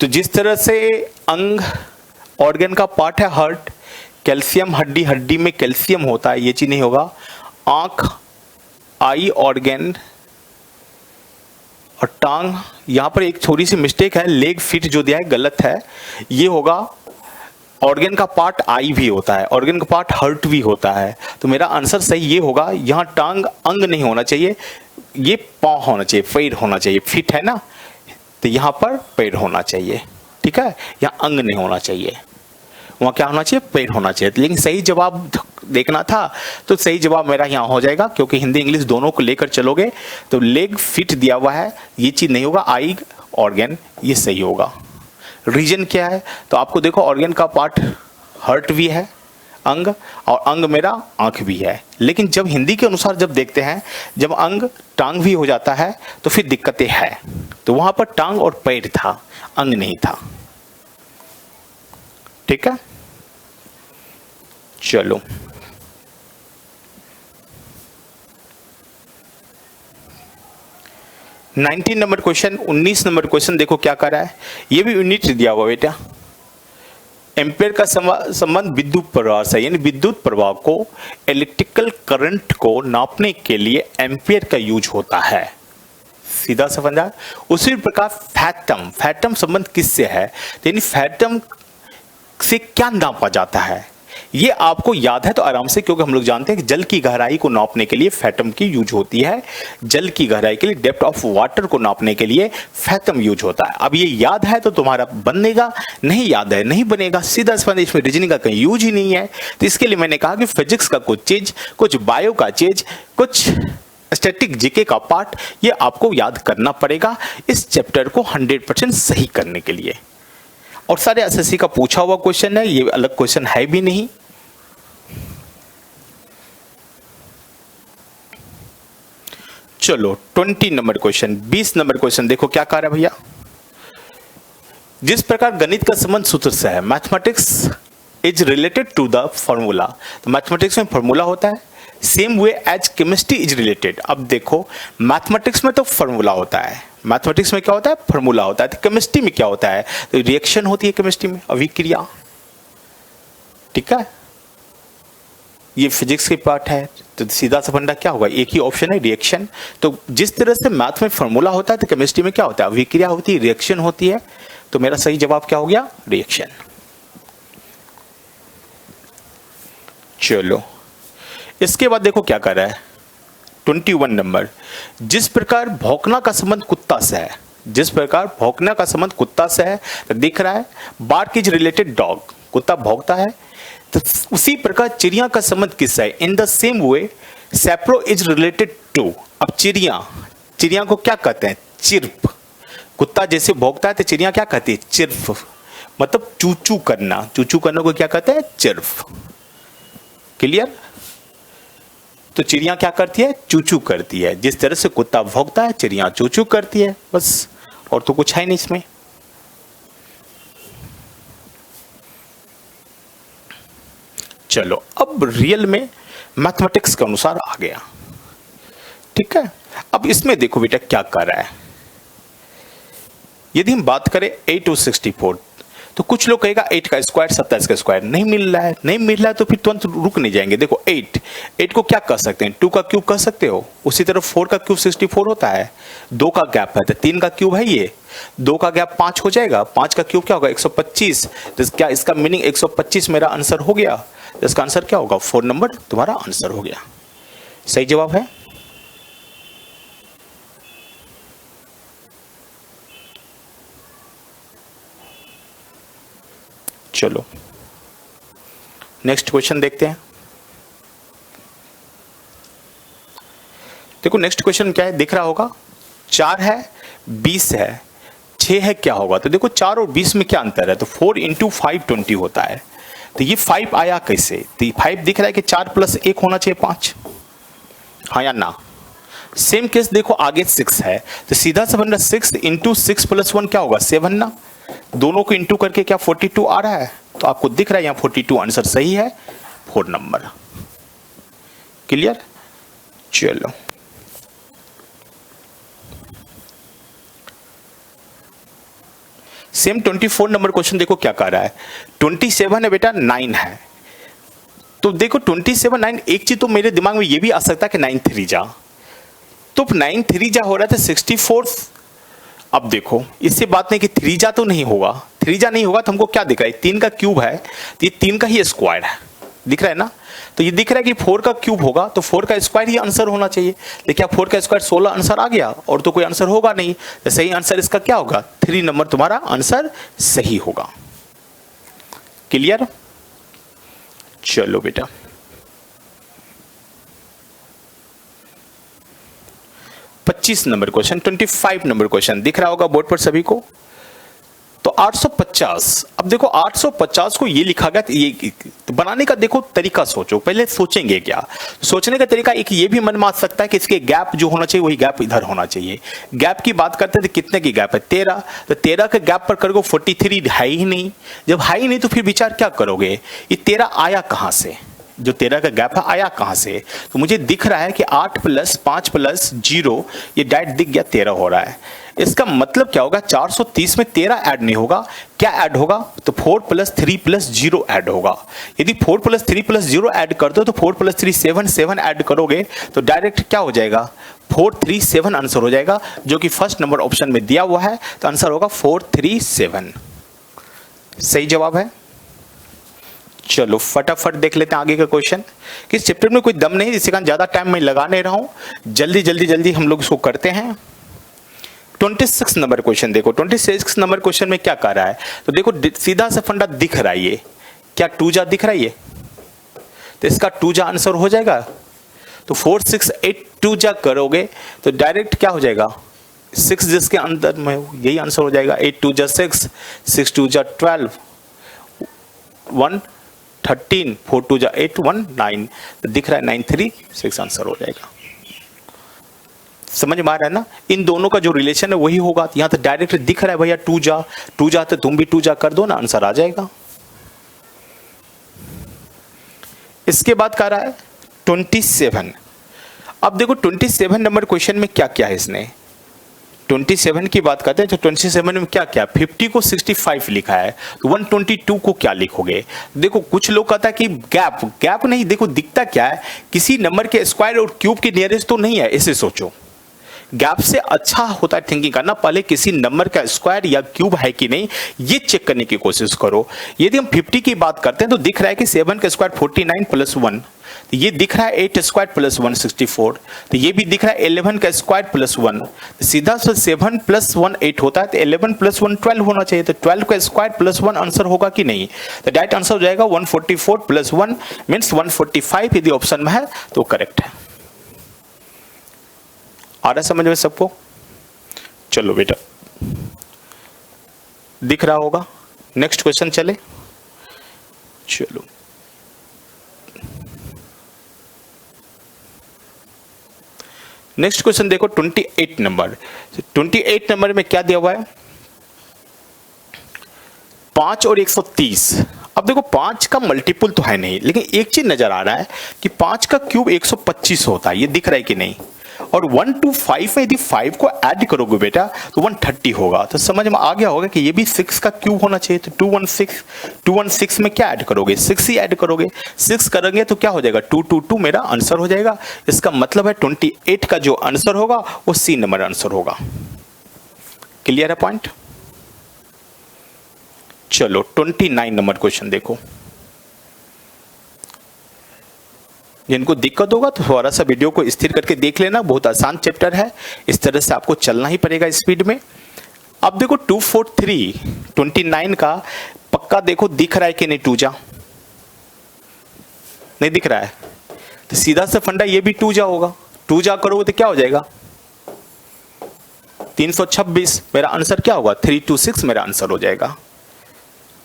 Speaker 1: तो जिस तरह से अंग ऑर्गन का पार्ट है हार्ट, कैल्शियम हड्डी, हड्डी में कैल्शियम होता है, ये चीज नहीं होगा। आंख आई ऑर्गन और टांग, यहां पर एक थोड़ी सी मिस्टेक है, लेग फिट जो दिया है गलत है, ये होगा ऑर्गन का पार्ट आई भी होता है, ऑर्गन का पार्ट हर्ट भी होता है। तो मेरा आंसर सही ये होगा, यहां टांग अंग नहीं होना चाहिए, ये पांव होना चाहिए, पैर होना चाहिए, फिट है ना, तो यहां पर पैर होना चाहिए। ठीक है, यहां अंग नहीं होना चाहिए, वहां क्या होना चाहिए, पैर होना चाहिए। लेकिन सही जवाब देखना था तो सही जवाब मेरा यहां हो जाएगा, क्योंकि हिंदी इंग्लिश दोनों को लेकर चलोगे तो लेग फिट दिया हुआ है, ये चीज नहीं होगा, आई ऑर्गन ये सही होगा। रीजन क्या है, तो आपको देखो ऑर्गन का पार्ट हार्ट भी है, अंग, और अंग मेरा आंख भी है। लेकिन जब हिंदी के अनुसार जब देखते हैं, जब अंग टांग भी हो जाता है तो फिर दिक्कतें हैं। तो वहां पर टांग और पैर था, अंग नहीं था। ठीक है, चलो 19 नंबर क्वेश्चन, 19 नंबर क्वेश्चन देखो क्या कर रहा है, ये भी यूनिट दिया हुआ बेटा। एम्पेयर का संबंध विद्युत प्रवाह से, यानी विद्युत प्रवाह को, इलेक्ट्रिकल करंट को नापने के लिए एम्पेयर का यूज होता है, सीधा समझा। उसी प्रकार फैटम, फैटम संबंध किससे है, यानी फैटम से क्या नापा जाता है, ये आपको याद है तो आराम से, क्योंकि हम लोग जानते हैं कि जल की गहराई को नापने के लिए फैटम की यूज होती है, जल की गहराई के लिए, डेप्थ ऑफ वाटर को नापने के लिए फैटम यूज होता है। अब ये याद है तो तुम्हारा बनेगा, नहीं याद है नहीं बनेगा, सीधा सीधा, इसमें रीजनिंग का कहीं यूज ही नहीं है। तो इसके लिए मैंने कहा कि फिजिक्स का कुछ चीज, कुछ बायो का चीज, कुछ स्टैटिक जीके का पार्ट, ये आपको याद करना पड़ेगा इस चैप्टर को 100% सही करने के लिए। और सारे एसएससी का पूछा हुआ क्वेश्चन है, ये अलग क्वेश्चन है भी नहीं। चलो 20 नंबर क्वेश्चन, 20 नंबर क्वेश्चन देखो क्या कह रहा है भैया। जिस प्रकार गणित का संबंध सूत्र से है, mathematics is related to the formula, तो मैथमेटिक्स में फॉर्मूला होता है, same way as chemistry is related. अब देखो मैथमेटिक्स में तो फॉर्मूला होता है, मैथमेटिक्स में क्या होता है, फॉर्मूला होता है, तो केमिस्ट्री में क्या होता है, तो रिएक्शन होती है केमिस्ट्री में, अभिक्रिया। ठीक है, ये फिजिक्स की पार्ट है, तो सीधा सा फंडा क्या होगा, एक ही ऑप्शन है रिएक्शन। तो जिस तरह से मैथ में फॉर्मूला होता है तो केमिस्ट्री में क्या होता है, अभिक्रिया होती है, रिएक्शन होती है। तो मेरा सही जवाब क्या हो गया, रिएक्शन। चलो इसके बाद देखो क्या कर रहा है 21 नंबर। जिस प्रकार भौंकना का संबंध कुत्ता से है, जिस प्रकार भौंकना का संबंध कुत्ता से है, तो दिख रहा है बार्क इज रिलेटेड डॉग, कुत्ता भौंकता है। तो उसी प्रकार चिड़िया का संबंध किससे है, in the same way sapro is related to. अब चिड़िया को क्या कहते हैं, चिर्प। कुत्ता जैसे भौंकता है तो चिड़िया क्या कहती है, चिर्प, मतलब चूचू करना, चूचू करने को क्या कहते हैं, चिर्प। क्लियर। तो चिड़िया क्या करती है, चूचू करती है। जिस तरह से कुत्ता भौंकता है चिड़िया चूचू करती है, बस, और तो कुछ है नहीं इसमें। चलो अब रियल में मैथमेटिक्स के अनुसार आ गया। ठीक है, अब इसमें देखो बेटा क्या कर रहा है। यदि हम बात करें 8 और 64, तो कुछ लोग कहेगा 8 का स्क्वायर 27 का स्क्वायर नहीं मिल रहा है, नहीं मिल रहा है, तो फिर तुरंत रुक नहीं जाएंगे। देखो 8 को क्या कर सकते हैं, 2 का क्यूब कर सकते हो। उसी तरह 4 का क्यूब 64 होता है, 2 का गैप है तो 3 का क्यूब है, ये 2 का गैप 5 हो जाएगा, 5 का क्यूब क्या होगा 125। तो क्या इसका मीनिंग 125 मेरा आंसर हो गया। तो इसका आंसर क्या होगा, 4 नंबर तुम्हारा आंसर हो गया। सही जवाब है। चलो नेक्स्ट क्वेश्चन देखते हैं। देखो नेक्स्ट क्वेश्चन क्या है, दिख रहा होगा 4 है 20 है 6 है, क्या होगा। तो देखो 4 और 20 में क्या अंतर है, तो 4 × 5 20 होता है। तो ये 5 आया कैसे, तो 5 दिख रहा है कि 4 + 1 होना चाहिए 5, हाँ या ना। सेम केस देखो आगे 6 है, तो सीधा सा बन रहा 6 × 6 + 1 क्या होगा 7 ना। दोनों को इंटू करके क्या 42 आ रहा है, तो आपको दिख रहा है यहाँ 42 आंसर सही है, 4 नंबर। क्लियर। चलो सेम 24 नंबर क्वेश्चन देखो क्या कर रहा है। 27 है बेटा, 9 है। तो देखो 27 9, एक चीज तो मेरे दिमाग में ये भी आ सकता है कि 9 3 जा, तो 9 3 जा हो रहा था 64। अब देखो इससे बात नहीं कि 3 जा तो नहीं होगा, 3 जा नहीं होगा तो हमको क्या दिख रहा है, 3 का क्यूब है, तो ये 3 का ही स्क्वायर है, दिख रहा है ना। तो ये दिख रहा है कि 4 का क्यूब होगा, तो 4 का स्क्वायर ही आंसर होना चाहिए। लेकिन क्या 4 का स्क्वायर 16 आंसर आ गया, और तो कोई आंसर होगा नहीं। तो सही आंसर इसका क्या होगा, 3 नंबर तुम्हारा आंसर सही होगा। क्लियर। चलो बेटा 25 नंबर क्वेश्चन, 25 नंबर क्वेश्चन दिख रहा होगा बोर्ड पर सभी को। तो 850, अब देखो 850 को ये लिखा गया, ये तो बनाने का देखो तरीका सोचो, पहले सोचेंगे क्या। सोचने का तरीका एक ये भी मन में आ सकता है कि इसके गैप जो होना चाहिए वही गैप इधर होना चाहिए। गैप की बात करते हैं तो कितने की गैप है, 13, तो 13 के गैप पर करोगे 43 है ही नहीं। जब है ही नहीं तो फिर विचार क्या करोगे, ये 13 आया कहां से, जो 13 का गैप है आया कहां से। तो मुझे दिख रहा है कि 8 + 5 + 0, ये डायरेक्ट दिख गया 13 हो रहा है। इसका मतलब क्या होगा, 430 में 13 ऐड नहीं होगा, क्या ऐड होगा, तो 4 + 3 + 0 ऐड होगा। यदि 4 + 3 + 0 ऐड कर दो तो 4 + 3 7, 7 ऐड करोगे तो डायरेक्ट क्या हो जाएगा, 437 आंसर हो जाएगा, जो कि फर्स्ट नंबर ऑप्शन में दिया हुआ है। तो आंसर होगा 437, सही जवाब है। चलो फटाफट देख लेते हैं आगे का क्वेश्चन, कि इस चैप्टर में कोई दम नहीं, जिसके कारण ज्यादा टाइम मैं लगा नहीं रहा हूं, जल्दी हम लोग इसको करते हैं। 26 नंबर क्वेश्चन देखो, 26 नंबर क्वेश्चन में क्या कह रहा है, तो देखो सीधा सा फंडा दिख रहा है, ये क्या 2 जा दिख रहा है, ये तो इसका 2 जा आंसर हो जाएगा। तो 4 6 8 2 जा करोगे तो डायरेक्ट क्या हो जाएगा, 6 जिसके अंदर में यही आंसर हो जाएगा। 8 2 जा 6, 6 2 जा 12, 1 13, 4 2 जा 8, 1 9, तो दिख रहा है 9 3 6 आंसर हो जाएगा। समझ में आ रहा है ना, इन दोनों का जो रिलेशन है वही होगा। यहां तो डायरेक्ट दिख रहा है भैया 2 जा तो तुम भी 2 जा कर दो ना, आंसर आ जाएगा। इसके बाद कह रहा है 27। अब देखो 27 नंबर क्वेश्चन में क्या क्या है, इसने 27 की बात करते हैं। तो 27 में क्या क्या, 50 को 65 लिखा है, 122 को क्या लिखोगे। देखो कुछ लोग कहता है कि गैप नहीं, देखो दिखता क्या है, किसी नंबर के स्क्वायर और क्यूब के नियरेस्ट तो नहीं है, ऐसे सोचो। गैप से अच्छा होता है थिंकिंग करना, पहले किसी नंबर का स्क्वायर या क्यूब है कि नहीं ये चेक करने की कोशिश करो। यदि हम 50 की बात करते हैं तो दिख रहा है कि 7 का स्क्वायर 49 प्लस 1, तो ये दिख रहा है 8 स्क्वायर प्लस 1 64, तो ये भी दिख रहा है 11 का स्क्वायर प्लस 1, तो सीधा सा 7 प्लस 1 8 होता है, तो 11 प्लस 1 12 होना चाहिए, तो 12 का स्क्वायर प्लस 1 आंसर होगा कि नहीं, तो डायरेक्ट आंसर हो जाएगा 144 प्लस 1 मीन्स 145, यदि ऑप्शन में है तो करेक्ट है। आ रहा है समझ में सबको? चलो बेटा, दिख रहा होगा। नेक्स्ट क्वेश्चन चले, चलो नेक्स्ट क्वेश्चन देखो 28 नंबर। 28 नंबर में क्या दिया हुआ है, 5 और 130। अब देखो 5 का मल्टीपल तो है नहीं, लेकिन एक चीज नजर आ रहा है कि 5 का क्यूब 125 होता है, ये दिख रहा है कि नहीं, और 1 to 5 में यदि 5 को ऐड करोगे बेटा तो 130 होगा, तो समझ में आ गया होगा कि ये भी 6 का क्यूब होना चाहिए। तो 216 में क्या ऐड करोगे, 6 ही ऐड करोगे, 6 करेंगे तो क्या हो जाएगा 222 मेरा आंसर हो जाएगा। इसका मतलब है 28 का जो आंसर होगा वो सी नंबर आंसर होगा। क्लियर है पॉइंट? चलो 29 नंबर क्वेश्चन देखो। जिनको दिक्कत होगा तो थोड़ा सा वीडियो को स्थिर करके देख लेना, बहुत आसान चैप्टर है, इस तरह से आपको चलना ही पड़ेगा स्पीड में। अब देखो 243 29 का पक्का देखो दिख रहा है कि नहीं, 2 जा नहीं दिख रहा है, तो सीधा सा फंडा ये भी 2 जा होगा, 2 जा करोगे तो क्या हो जाएगा 326, मेरा आंसर क्या होगा 326 मेरा आंसर हो जाएगा।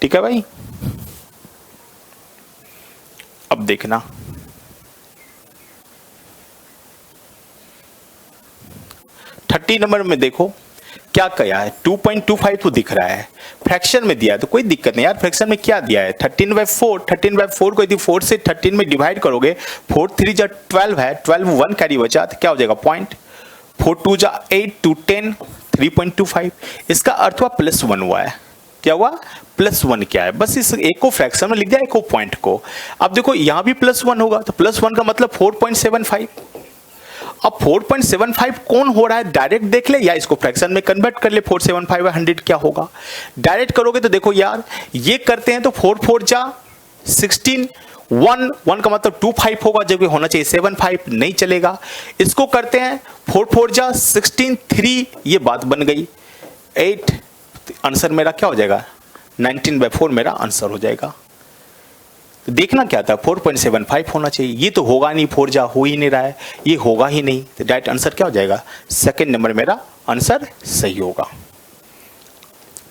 Speaker 1: ठीक है भाई, अब देखना 30 नंबर में देखो क्या किया है, 2.25 तो दिख रहा है, फ्रैक्शन में दिया है तो कोई दिक्कत नहीं यार। फ्रैक्शन में क्या दिया है 13/4 को यदि 4 से 13 में डिवाइड करोगे, 4 3 जा 12 है, 12 1 कैरी बचा तो क्या हो जाएगा पॉइंट, 4 2 जा 8 2 10 3.25। इसका अर्थ हुआ +1 हुआ है, क्या हुआ +1 क्या है, बस इस एक को फ्रैक्शन में लिख दिया, एक को पॉइंट को। अब देखो यहां भी +1 होगा, तो +1 का मतलब 4.75। अब 4.75 कौन हो रहा है डायरेक्ट देख ले या इसको फ्रैक्शन में कन्वर्ट कर ले, 475 100 क्या होगा, डायरेक्ट करोगे तो देखो यार ये करते हैं तो 4 4 जा 16, 1 का मतलब 25 होगा, जबकि होना चाहिए 75, नहीं चलेगा। इसको करते हैं 4 4 जा 16 3, ये बात बन गई 8, आंसर मेरा क्या हो जाएगा 19/4 मेरा आंसर हो जाएगा। तो देखना क्या था 4.75 होना चाहिए, ये तो होगा नहीं, 4 जा हो ही नहीं रहा है, ये होगा ही नहीं, तो डायरेक्ट आंसर क्या हो जाएगा सेकंड नंबर मेरा आंसर सही होगा।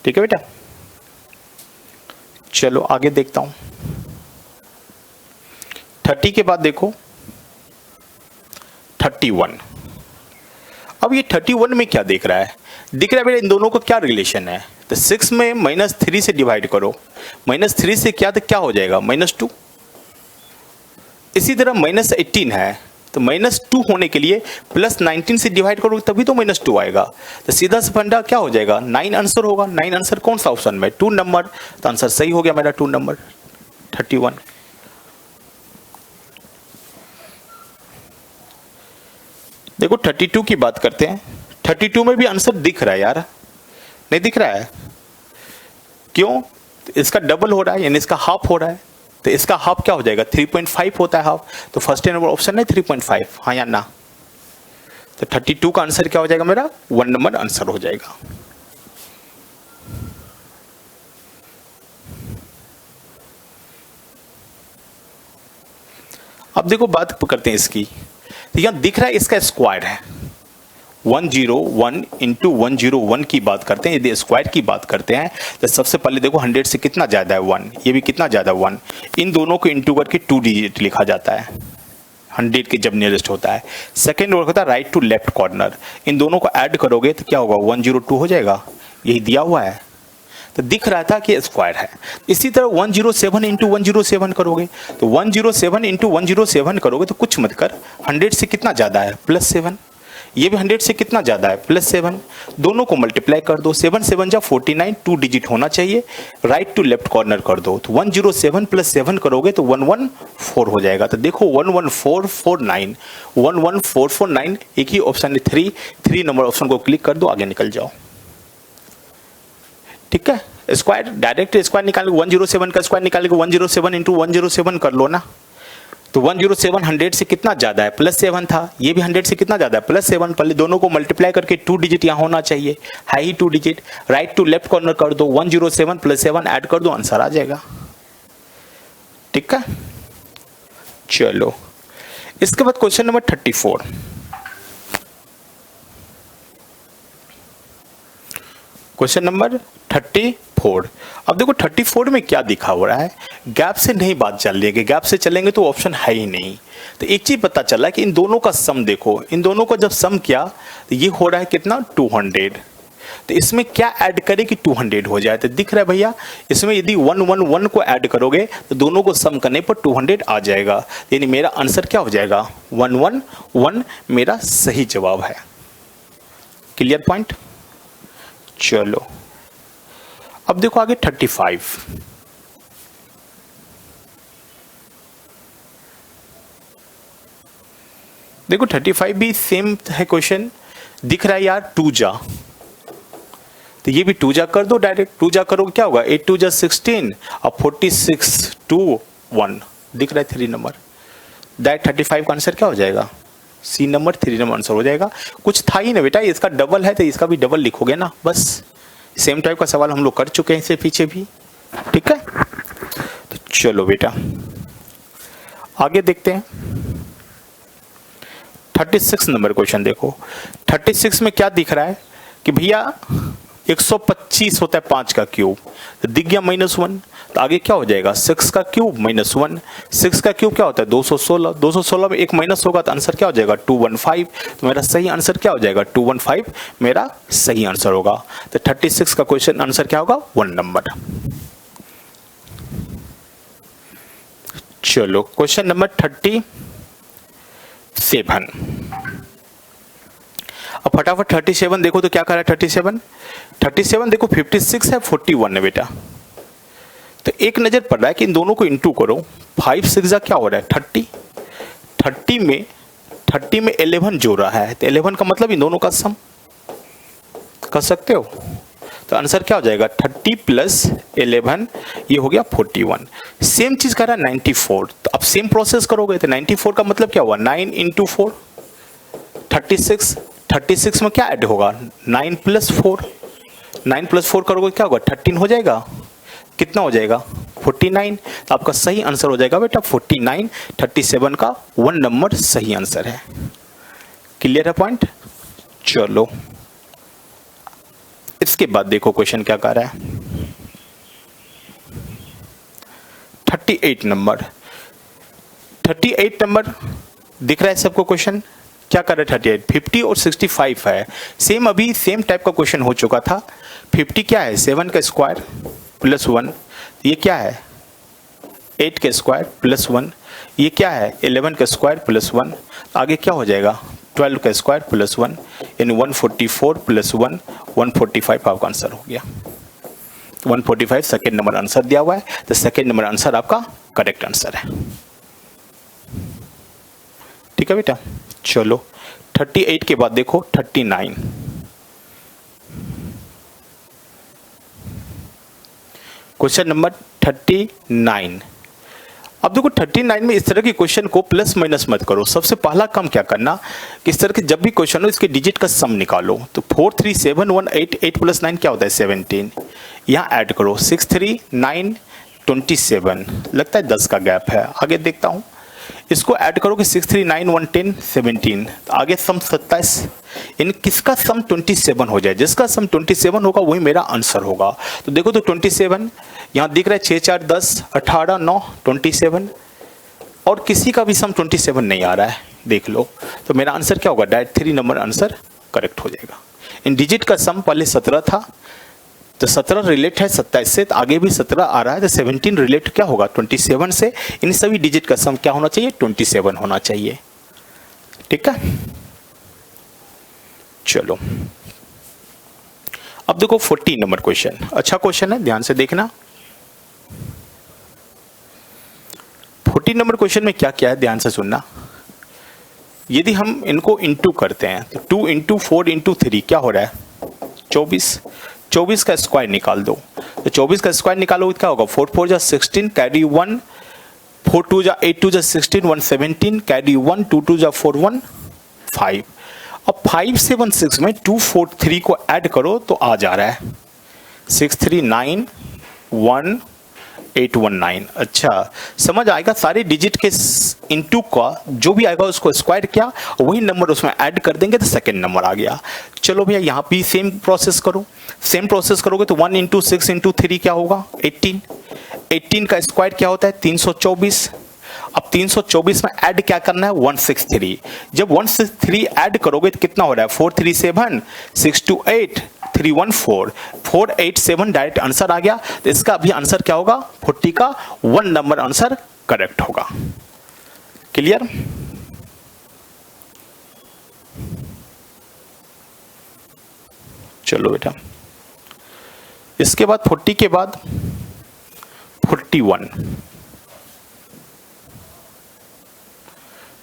Speaker 1: ठीक है बेटा, चलो आगे देखता हूं। 30 के बाद देखो 31। अब ये 31 में क्या देख रहा है, दिख रहा है बेटा इन दोनों का क्या रिलेशन है, तो 6 में -3 से डिवाइड करो, -3 से क्या तो क्या हो जाएगा -2। इसी तरह -18 है, तो -2 होने के लिए +19 से डिवाइड करो तभी तो -2 आएगा, तो सीधा से फंडा क्या हो जाएगा 9 आंसर होगा। 9 आंसर कौन सा ऑप्शन में 2 नंबर, तो आंसर सही हो गया मेरा 2 नंबर 31। देखो 32 की बात करते हैं, 32 में भी आंसर दिख रहा है यार, नहीं दिख रहा है क्यों, इसका डबल हो रहा है यानी इसका हाफ हो रहा है, तो इसका हाफ क्या हो जाएगा 3.5 होता है हाफ, तो फर्स्ट नंबर ऑप्शन है 3.5, हाँ या ना, तो 32 का आंसर क्या हो जाएगा मेरा 1 नंबर आंसर हो जाएगा। अब देखो बात करते हैं इसकी, तो यहाँ दिख रहा है इसका स्क्वायर है 101 इंटू 101 की बात करते हैं। यदि स्क्वायर की बात करते हैं तो सबसे पहले देखो 100 से कितना ज़्यादा है 1, ये भी कितना ज़्यादा 1, इन दोनों को इंटू करके 2 डिजिट लिखा जाता है 100 के जब नियरेस्ट होता है। सेकेंड वर्क होता है राइट टू लेफ्ट कॉर्नर, इन दोनों को ऐड करोगे तो क्या होगा 102 हो जाएगा, यही दिया हुआ है। तो दिख रहा था कि स्क्वायर है। इसी तरह 107 इंटू 107 करोगे तो 107 इंटू 107 करोगे तो कुछ मत कर 100 से कितना ज़्यादा है +7, ये भी 100 से कितना ज़्यादा है +7, दोनों को मल्टीप्लाई कर दो 7 7 जा 49, 2 डिजिट होना चाहिए, राइट टू लेफ्ट कॉर्नर कर दो तो 107 + 7 करोगे तो 114 हो जाएगा। तो देखो 11449 11449 एक ही ऑप्शन है 3 नंबर ऑप्शन को क्लिक कर दो, आगे निकल जाओ। ठीक है, स्क्वायर डायरेक्ट स्क्वायर निकालेंगे 107 का स्क्वायर निकालेंगे 107 इंटू 107 कर लो ना, तो 107 100 से कितना ज्यादा है +7 था, ये भी 100 से कितना ज्यादा है +7, पहले दोनों को मल्टीप्लाई करके 2 डिजिट यहाँ होना चाहिए, है ही 2 digit, right to left corner कर दो 107 + 7 ऐड कर दो, आंसर आ जाएगा। ठीक है, चलो इसके बाद क्वेश्चन नंबर 34। Question number 34। अब देखो 34 में क्या दिखा हो रहा है, गैप से नहीं बात चल रही है, गैप से चलेंगे तो ऑप्शन है ही नहीं। तो एक चीज पता चला कि इन दोनों का सम देखो, इन दोनों को जब सम किया तो ये हो रहा है कितना 200, तो इसमें क्या ऐड करें कि 200 हो जाए। तो दिख रहा है भैया इसमें यदि 111 को ऐड करोगे तो दोनों को सम करने पर 200 आ जाएगा, यानी मेरा आंसर क्या हो जाएगा 111 मेरा सही जवाब है। Clear point. चलो अब देखो आगे 35। देखो 35 भी सेम है क्वेश्चन, दिख रहा है यार 2 जा, तो ये भी 2 जा कर दो डायरेक्ट, 2 जा करोगे क्या होगा 8 2 जा 16 और 46 2 1 दिख रहा है 3 नंबर, दैट 35 का आंसर क्या हो जाएगा सी नंबर 3 नंबर आंसर हो जाएगा। कुछ था ही ना बेटा, इसका डबल है तो इसका भी डबल लिखोगे ना, बस सेम टाइप का सवाल हम लोग कर चुके हैं इससे पीछे भी। ठीक है, तो चलो बेटा आगे देखते हैं 36 नंबर क्वेश्चन। देखो 36 में क्या दिख रहा है कि भैया 125 होता है 5 का क्यूब, तो दिख गया -1, तो आगे क्या हो जाएगा 6 का क्यूब -1, 6 का क्यूब क्या होता है 216, 216 में एक माइनस होगा तो आंसर क्या हो जाएगा 215, तो मेरा सही आंसर क्या हो जाएगा 215 मेरा सही आंसर होगा। तो 36 का क्वेश्चन आंसर क्या होगा 1 नंबर। चलो क्वेश्चन नंबर 37। अब फटाफट 37 देखो तो क्या कर रहा है 37 देखो 56 है 41 है बेटा, तो एक नजर पड़ रहा है कि इन दोनों को इंटू करो 5 6 क्या हो रहा है 30 में 11 जोड़ रहा है, तो 11 का मतलब इन दोनों का सम कर सकते हो, तो आंसर क्या हो जाएगा 30 + 11 ये हो गया 41। सेम चीज कर रहा है 94, तो अब सेम प्रोसेस करोगे तो 94 का मतलब क्या हुआ 9 × 4 36 में क्या ऐड होगा 9 + 4, 9 + 4 करोगे क्या होगा 13 हो जाएगा, कितना हो जाएगा 49, तो आपका सही आंसर हो जाएगा बेटा 49। 37 का 1 नंबर सही आंसर है। क्लियर है पॉइंट। चलो इसके बाद देखो क्वेश्चन क्या कर रहा है 38 नंबर दिख रहा है सबको क्वेश्चन, क्या कर रहा है 38 50 और 65 है, सेम अभी सेम टाइप का क्वेश्चन हो चुका था। 50 क्या है 7 का स्क्वायर +1, ये क्या है 8 का स्क्वायर +1, ये क्या है 11 का स्क्वायर +1, आगे क्या हो जाएगा 12 का स्क्वायर +1, यानी 144 + 1 145 आपका आंसर हो गया। 145 सेकेंड नंबर आंसर दिया हुआ है, तो सेकेंड नंबर आंसर आपका करेक्ट आंसर है। ठीक है बेटा। चलो 38 के बाद देखो 39। Question number 39। अब देखो 39 में इस तरह के क्वेश्चन को प्लस माइनस मत करो, सबसे पहला काम क्या करना कि इस तरह के जब भी क्वेश्चन हो इसके डिजिट का सम निकालो, तो 4 3 7 1 8 8 + 9 क्या होता है 17, यहाँ ऐड करो 6 3 9 27, लगता है 10 का गैप है। आगे देखता हूँ इसको ऐड करोगे 6, 3, 9, 1, 10, 17, तो आगे सम 27, इन किसका सम 27 हो जाए, जिसका सम 27 होगा वही मेरा आंसर होगा। तो देखो तो 27 यहाँ दिख रहा है, 6, 4, 10, 18, 9, 27, और किसी का भी सम 27 नहीं आ रहा है, देख लो। तो मेरा आंसर क्या होगा, डायरेक्ट 3 नंबर आंसर करेक्ट हो जाएगा। इन डिजिट का सम पहले 17 था, तो 17 रिलेट है 27 से, तो आगे भी 17 आ रहा है, तो 17 रिलेट क्या होगा 27 से। इन सभी डिजिट का सम क्या होना चाहिए, 27 होना चाहिए। ठीक है, चलो अब देखो 14 नंबर क्वेश्चन, अच्छा क्वेश्चन है, ध्यान से देखना। 14 नंबर क्वेश्चन में क्या क्या है, ध्यान से सुनना। यदि हम इनको इंटू करते हैं तो 2 इंटू 4 इंटू 3 क्या हो रहा है, 24। 24 का स्क्वायर निकाल दो, तो 24 का स्क्वायर निकालो क्या होगा, 4 4 जा 16, कैरी 1, 4 2 जा 8 2 जा 16, 1 17, कैरी 1, 2 2 जा 4 1 5। अब 5 7 6 में 2 4 3 को ऐड करो तो आ जा रहा है 6 3 9 1 8 1 9। अच्छा, समझ आएगा, सारे डिजिट के इनटू का जो भी आएगा उसको स्क्वायर किया, वही नंबर उसमें ऐड कर देंगे तो सेकंड नंबर आ गया। चलो भैया यहाँ भी सेम प्रोसेस करो, सेम प्रोसेस करोगे तो 1 इंटू 6 इंटू 3 क्या होगा, 18। 18 का स्क्वायर क्या होता है, 324। अब 324 में ऐड क्या करना है, 163। जब 163 ऐड करोगे तो कितना हो रहा है, 4 3 7, 6 2 8, 3 1 4, 4 8 7 डायरेक्ट आंसर आ गया। तो इसका अभी आंसर क्या होगा, 40 का 1 नंबर आंसर करेक्ट होगा। क्लियर? चलो बेटा, इसके बाद 40 के बाद 41।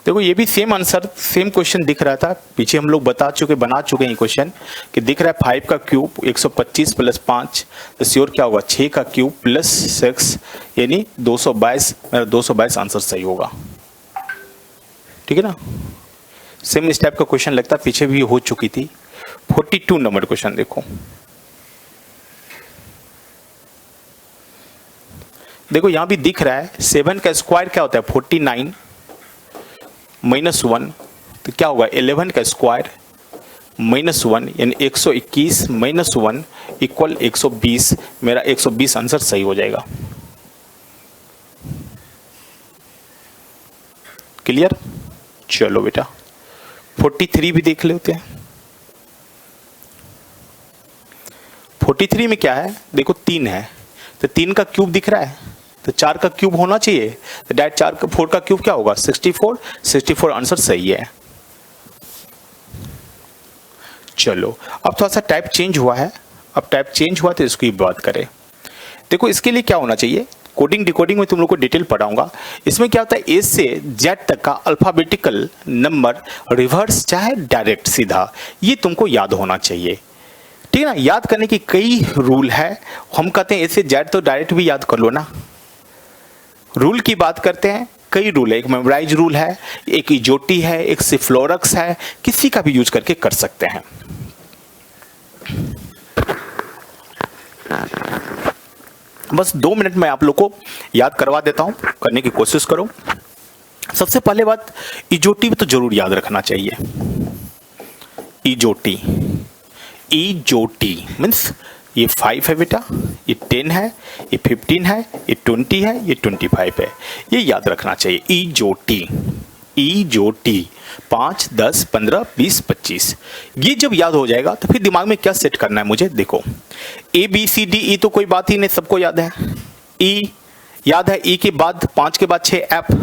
Speaker 1: देखो ये भी सेम आंसर, सेम क्वेश्चन दिख रहा था, पीछे हम लोग बना चुके हैं क्वेश्चन कि दिख रहा है 5 का क्यूब 125 प्लस 5, तो श्योर क्या होगा 6 का क्यूब प्लस 6 यानी 222। मेरा 222 आंसर सही होगा। ठीक है ना, सेम इस टाइप का क्वेश्चन लगता है, पीछे भी हो चुकी थी। 42 नंबर क्वेश्चन देखो, देखो यहां भी दिख रहा है 7 का स्क्वायर क्या होता है, 49 माइनस 1, तो क्या होगा 11 का स्क्वायर माइनस 1 यानी 121 माइनस 1 इक्वल 120। मेरा 120 आंसर सही हो जाएगा। क्लियर? चलो बेटा 43 भी देख लेते हैं। 43 में क्या है, देखो 3 है, तो 3 का क्यूब दिख रहा है, तो 4 का क्यूब होना चाहिए, तो डायरेक्ट 4 का क्यूब क्या होगा 64। 64 आंसर सही है। चलो अब थोड़ा सा टाइप चेंज हुआ है, अब टाइप चेंज हुआ तो इसकी बात करें। देखो इसके लिए क्या होना चाहिए, कोडिंग डिकोडिंग में तुम लोग को डिटेल पढ़ाऊंगा। इसमें क्या होता है, ए से जेड तक का अल्फाबेटिकल नंबर रिवर्स चाहे डायरेक्ट सीधा, ये तुमको याद होना चाहिए। ठीक है ना, याद करने की कई रूल है। हम कहते हैं ए से जेड तो डायरेक्ट भी याद कर लो ना। रूल की बात करते हैं, कई रूल है, एक मेमोराइज रूल है, एक इजोटी है, एक सिफ्लोरक्स है, किसी का भी यूज करके कर सकते हैं। बस 2 मिनट में आप लोग को याद करवा देता हूं, करने की कोशिश करो। सबसे पहले बात, इजोटी तो जरूर याद रखना चाहिए। इजोटी, इजोटी मीन्स ये 5 है बेटा, ये 10 है, ये 15 है, ये 20 है, ये 25 है, ये याद रखना चाहिए। इजोटी, इजोटी 5 10 15 20 25, ये जब याद हो जाएगा तो फिर दिमाग में क्या सेट करना है मुझे, देखो ABCDE तो कोई बात ही नहीं, सबको याद है। E याद है, E के बाद 5 के बाद 6 F,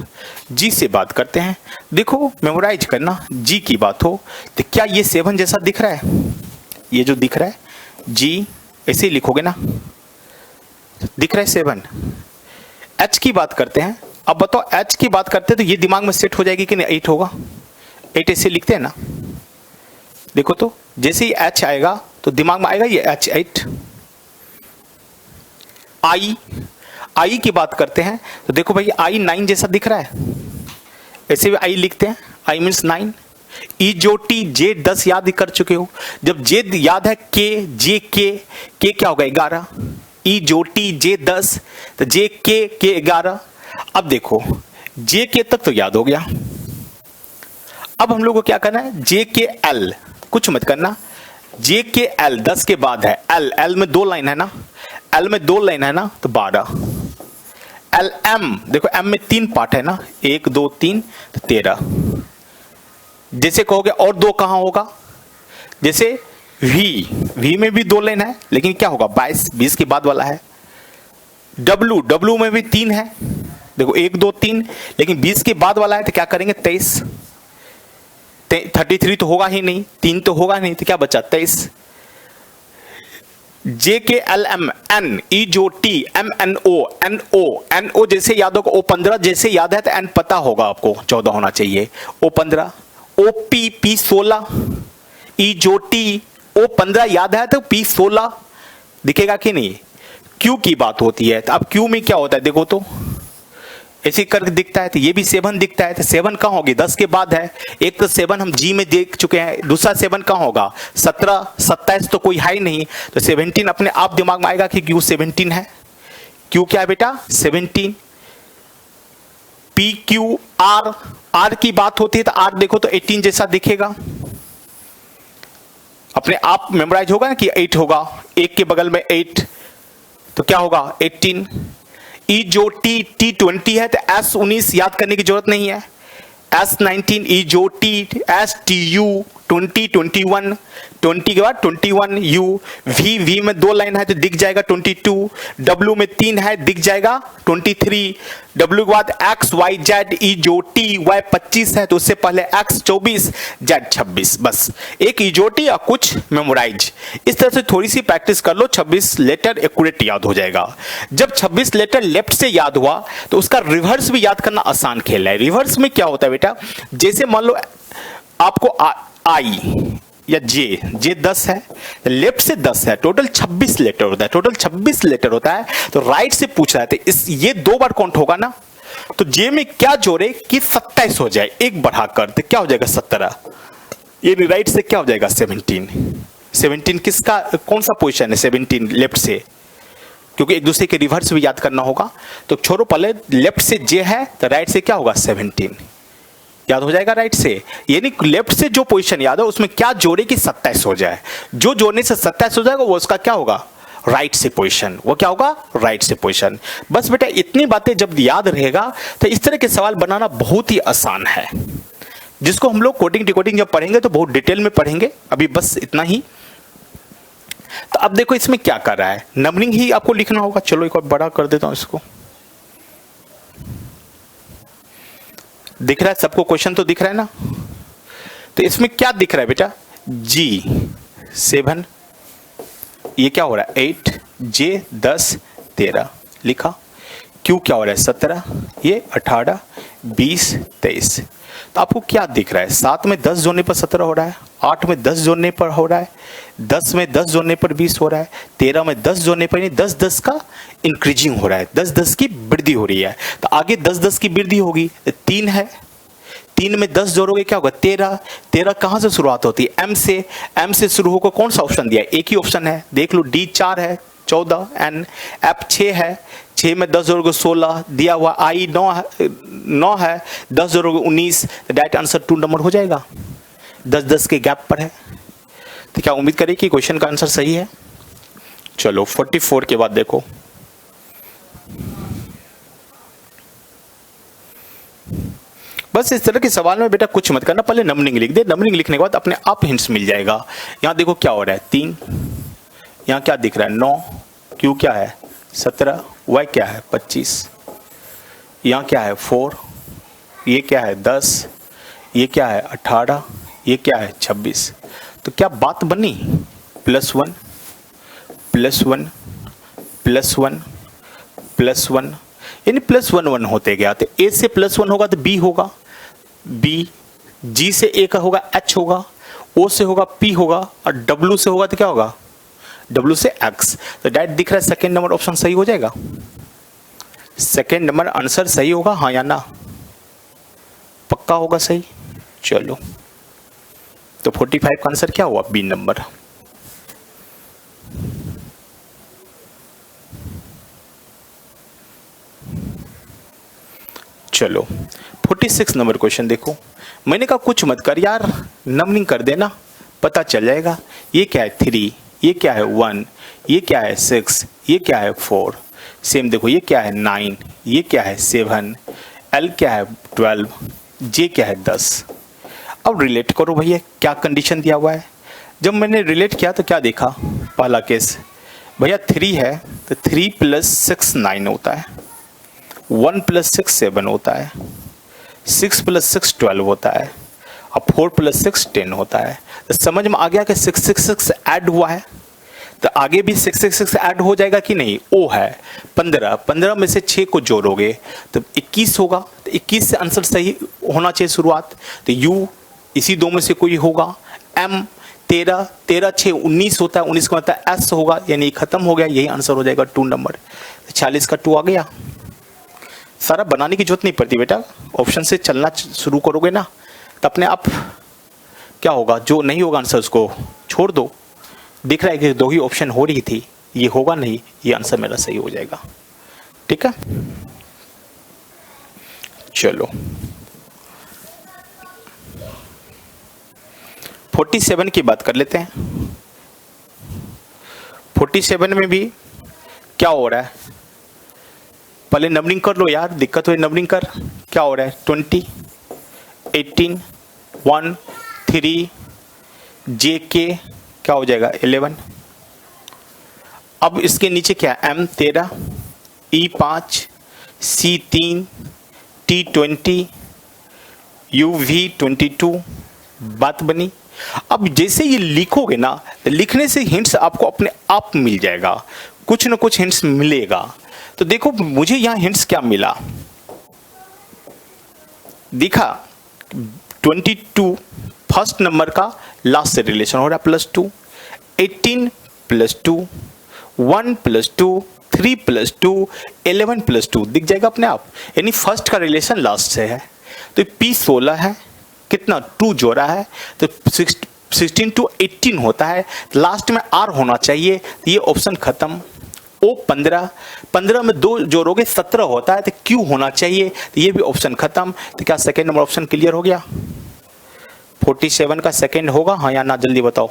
Speaker 1: G से बात करते हैं। देखो मेमोराइज करना, G की बात हो तो क्या ये 7 जैसा दिख रहा है, ये जो दिख रहा है G ऐसे ही लिखोगे ना, दिख रहा है 7। H की बात करते हैं, अब बताओ H की बात करते हैं तो ये दिमाग में सेट हो जाएगी कि नहीं, 8 होगा, 8 ऐसे लिखते हैं ना। देखो तो जैसे ही H आएगा तो दिमाग में आएगा ये H8। I की बात करते हैं तो देखो भाई I 9 जैसा दिख रहा है, ऐसे भी I लिखते हैं, I मीन्स 9। ई जो टी जे 10 याद कर चुके हो, जब जे याद है के जे के क्या होगा 11। ई जो टी जे 10 तो जे के 11। अब देखो जे के तक तो याद हो गया। अब हम लोग को क्या करना है, जे के एल कुछ मत करना, जे के एल 10 के बाद है, एल एल में 2 लाइन है ना, एल में 2 लाइन है ना, तो 12। एल एम देखो, एम में 3 पार्ट है ना, 1 2 3 तो 13। जैसे कहोगे और 2 कहां होगा, जैसे वी, वी में भी 2 लाइन है लेकिन क्या होगा 22, 20 के बाद वाला है। डब्लू, डब्लू में भी 3 है, देखो 1 2 3, लेकिन 20 के बाद वाला है तो क्या करेंगे 23। 33 तो होगा ही नहीं, 3 तो होगा नहीं, तो क्या बचा 23। जे के एल एम एन ई जो T M N O N O, N O जैसे याद होगा, ओ 15 जैसे याद है तो एन पता होगा आपको 14 होना चाहिए, ओ 15। ओ पी पी 16, ई जो टी ओ 15 याद है तो पी 16 दिखेगा कि नहीं। क्यू की बात होती है, तो अब क्यू में क्या होता है देखो तो, ऐसे करके दिखता है, तो ये भी 7 दिखता है, तो 7 कहाँ होगी 10 के बाद है। एक तो 7 हम जी में देख चुके हैं, दूसरा 7 कहाँ होगा 17 27 तो कोई है ही नहीं, तो 17 अपने आप दिमाग में आएगा कि क्यू 17 है। क्यू क्या है बेटा 17। पी क्यू आर, आर की बात होती है तो आर देखो तो 18 जैसा दिखेगा, अपने आप मेमोराइज होगा ना कि 8 होगा, एक के बगल में 8 तो क्या होगा 18। ई जो टी टी 20 है तो एस 19 याद करने की जरूरत नहीं है, एस 19। ई जो टी एस टी यू 20 21, 20 के बाद 21 यू। वी, वी में 2 लाइन है तो दिख जाएगा 22। डब्ल्यू में 3 है दिख जाएगा 23। डब्ल्यू के बाद एक्स वाई जेड, ई जो टी वाई 25 है तो उससे पहले एक्स 24 जेड 26, बस एक इजोटी या कुछ मेमोराइज। इस तरह से थोड़ी सी प्रैक्टिस कर लो, 26 लेटर एक्यूरेट याद हो जाएगा। जब 26 लेटर लेफ्ट से याद हुआ तो उसका रिवर्स भी याद करना आसान खेल है। रिवर्स में क्या होता है बेटा, जैसे मान लो आपको आई या जे, जे 10 है, लेफ्ट से 10 है, टोटल 26 लेटर होता है, टोटल 26 लेटर होता है, तो राइट से पूछ रहा है, तो इस ये 2 बार काउंट होगा ना, तो जे में क्या जोड़े कि 27 हो जाए, एक बढ़ाकर तो क्या हो जाएगा 17, ये राइट से क्या हो जाएगा 17। 17 किसका कौन सा पोजीशन है 17 लेफ्ट से, क्योंकि एक दूसरे के रिवर्स भी याद करना होगा, तो छोड़ो पहले लेफ्ट से जे है तो राइट से क्या होगा 17 याद हो जाएगा राइट से। यानी लेफ्ट से जो पोजीशन याद है उसमें क्या जोड़े कि 27 हो जाए, जो जोड़ने से 27 हो जाएगा वो उसका क्या होगा राइट से पोजीशन, वो क्या होगा राइट से पोजीशन। बस बेटा इतनी बातें जब याद रहेगा तो इस तरह के सवाल बनाना बहुत ही आसान है, जिसको हम लोग कोडिंग डिकोडिंग जब पढ़ेंगे तो बहुत डिटेल में पढ़ेंगे, अभी बस इतना ही। तो अब देखो इसमें क्या कर रहा है, नंबरिंग ही आपको लिखना होगा। चलो एक और बड़ा कर देता हूं इसको, दिख रहा है सबको, क्वेश्चन तो दिख रहा है ना। तो इसमें क्या दिख रहा है बेटा, जी 7, ये क्या हो रहा है 8, जे 10 13 लिखा। क्यू क्या हो रहा है 17, ये 18 20 23। तो आपको क्या दिख रहा है, 7 में 10 जोड़ने पर 17 हो रहा है, 8 में 10 जोड़ने पर हो रहा है, 10 में 10 जोड़ने पर 20 हो रहा है, 13 में 10 जोड़ने पर 10 10 का इंक्रीजिंग हो रहा है, 10 10 की वृद्धि हो रही है। तो आगे 10 10 की वृद्धि होगी, 3 है, 3 में 10 जोड़ोगे क्या होगा 13। 13 कहां से शुरुआत होती है एम से, एम से शुरू होकर कौन सा ऑप्शन दिया है, एक ही ऑप्शन है, देख लो डी 4 है 14, एन एफ 6 है, 6 में 10 जोड़ोगे 16 दिया हुआ, आई 9 है 10 जोड़ोगे 19, डायरेक्ट आंसर 2 नंबर हो जाएगा, 10 10 के गैप पर है। तो क्या उम्मीद करें कि क्वेश्चन का आंसर सही है। चलो 44 के बाद देखो, बस इस तरह के सवाल में बेटा कुछ मत करना, पहले नंबरिंग लिख दे, नंबरिंग लिखने के बाद अपने आप हिंट्स मिल जाएगा। यहां देखो क्या हो रहा है 3, यहां क्या दिख रहा है 9, क्यू क्या है 17, वाई क्या है 25, यहां क्या है 4, ये क्या है 10, ये क्या है 18, ये क्या है 26। तो क्या बात बनी, +1 +1 +1 +1, यानी +1 1 होते गया। तो ए से +1 होगा तो बी होगा, बी, जी से ए का होगा एच होगा, ओ से होगा पी होगा, और डब्ल्यू से होगा तो क्या होगा डब्ल्यू से एक्स। तो डायरेक्ट दिख रहा है सेकेंड नंबर ऑप्शन सही हो जाएगा, सेकेंड नंबर आंसर सही होगा, हाँ या ना, पक्का होगा सही। चलो तो 45 का आंसर क्या हुआ बी नंबर। चलो 46 नंबर क्वेश्चन देखो। मैंने कहा कुछ मत कर यार, नंबरिंग कर देना, पता चल जाएगा। ये क्या है 3, ये क्या है 1, ये क्या है 6, ये क्या है 4। सेम देखो, ये क्या है 9, ये क्या है 7, L क्या है 12, J क्या है 10। अब रिलेट करो भैया, क्या कंडीशन दिया हुआ है। जब मैंने रिलेट किया तो क्या देखा, पहला केस भैया 3 है तो 3 + 6 9 होता है, 1 + 6 7 होता है, 6 + 6 12 होता है, अब 4 + 6 10 होता है। तो समझ में आ गया कि 666 ऐड हुआ है, तो आगे भी 666 ऐड हो जाएगा कि नहीं। ओ है 15, 15 में से 6 को जोड़ोगे तो 21 होगा, तो 21 से आंसर सही होना चाहिए शुरुआत। तो यू इसी दो में से कोई होगा। एम 13, 13 6 19 होता है, 19 का मतलब एस होगा, यानी खत्म हो गया, यही आंसर हो जाएगा 2 नंबर। 40 का 2 आ गया। सारा बनाने की जरूरत नहीं पड़ती बेटा, ऑप्शन से चलना शुरू करोगे ना तो अपने आप क्या होगा, जो नहीं होगा आंसर उसको छोड़ दो। दिख रहा है कि 2 ही ऑप्शन हो रही थी, ये होगा नहीं, ये आंसर मेरा सही हो जाएगा। ठीक है, चलो 47 की बात कर लेते हैं। 47 में भी क्या हो रहा है, पहले नंबरिंग कर लो यार, दिक्कत हुई नंबरिंग कर। क्या हो रहा है 20, 18, 1, 3, जे के क्या हो जाएगा 11। अब इसके नीचे क्या है, M 13, E 5, C 3, T 20, UV 22। बात बनी। अब जैसे ये लिखोगे ना, लिखने से हिंट्स आपको अपने आप मिल जाएगा, कुछ ना कुछ हिंट्स मिलेगा। तो देखो मुझे यहां हिंट्स क्या मिला, दिखा 22 फर्स्ट नंबर का लास्ट से रिलेशन हो रहा है +2, 18 +2, 1 +2, 3 +2, 11 +2 दिख जाएगा अपने आप, यानी फर्स्ट का रिलेशन लास्ट से है। तो P 16 है, कितना 2 जोड़ा है तो 16 to 18 होता है, लास्ट में R होना चाहिए, तो ये ऑप्शन खत्म। O 15, 15 में 2 जोड़ोगे 17 होता है, तो Q होना चाहिए, तो ये भी ऑप्शन खत्म। तो क्या सेकेंड नंबर ऑप्शन क्लियर हो गया। 47 का सेकेंड होगा हाँ या ना, जल्दी बताओ।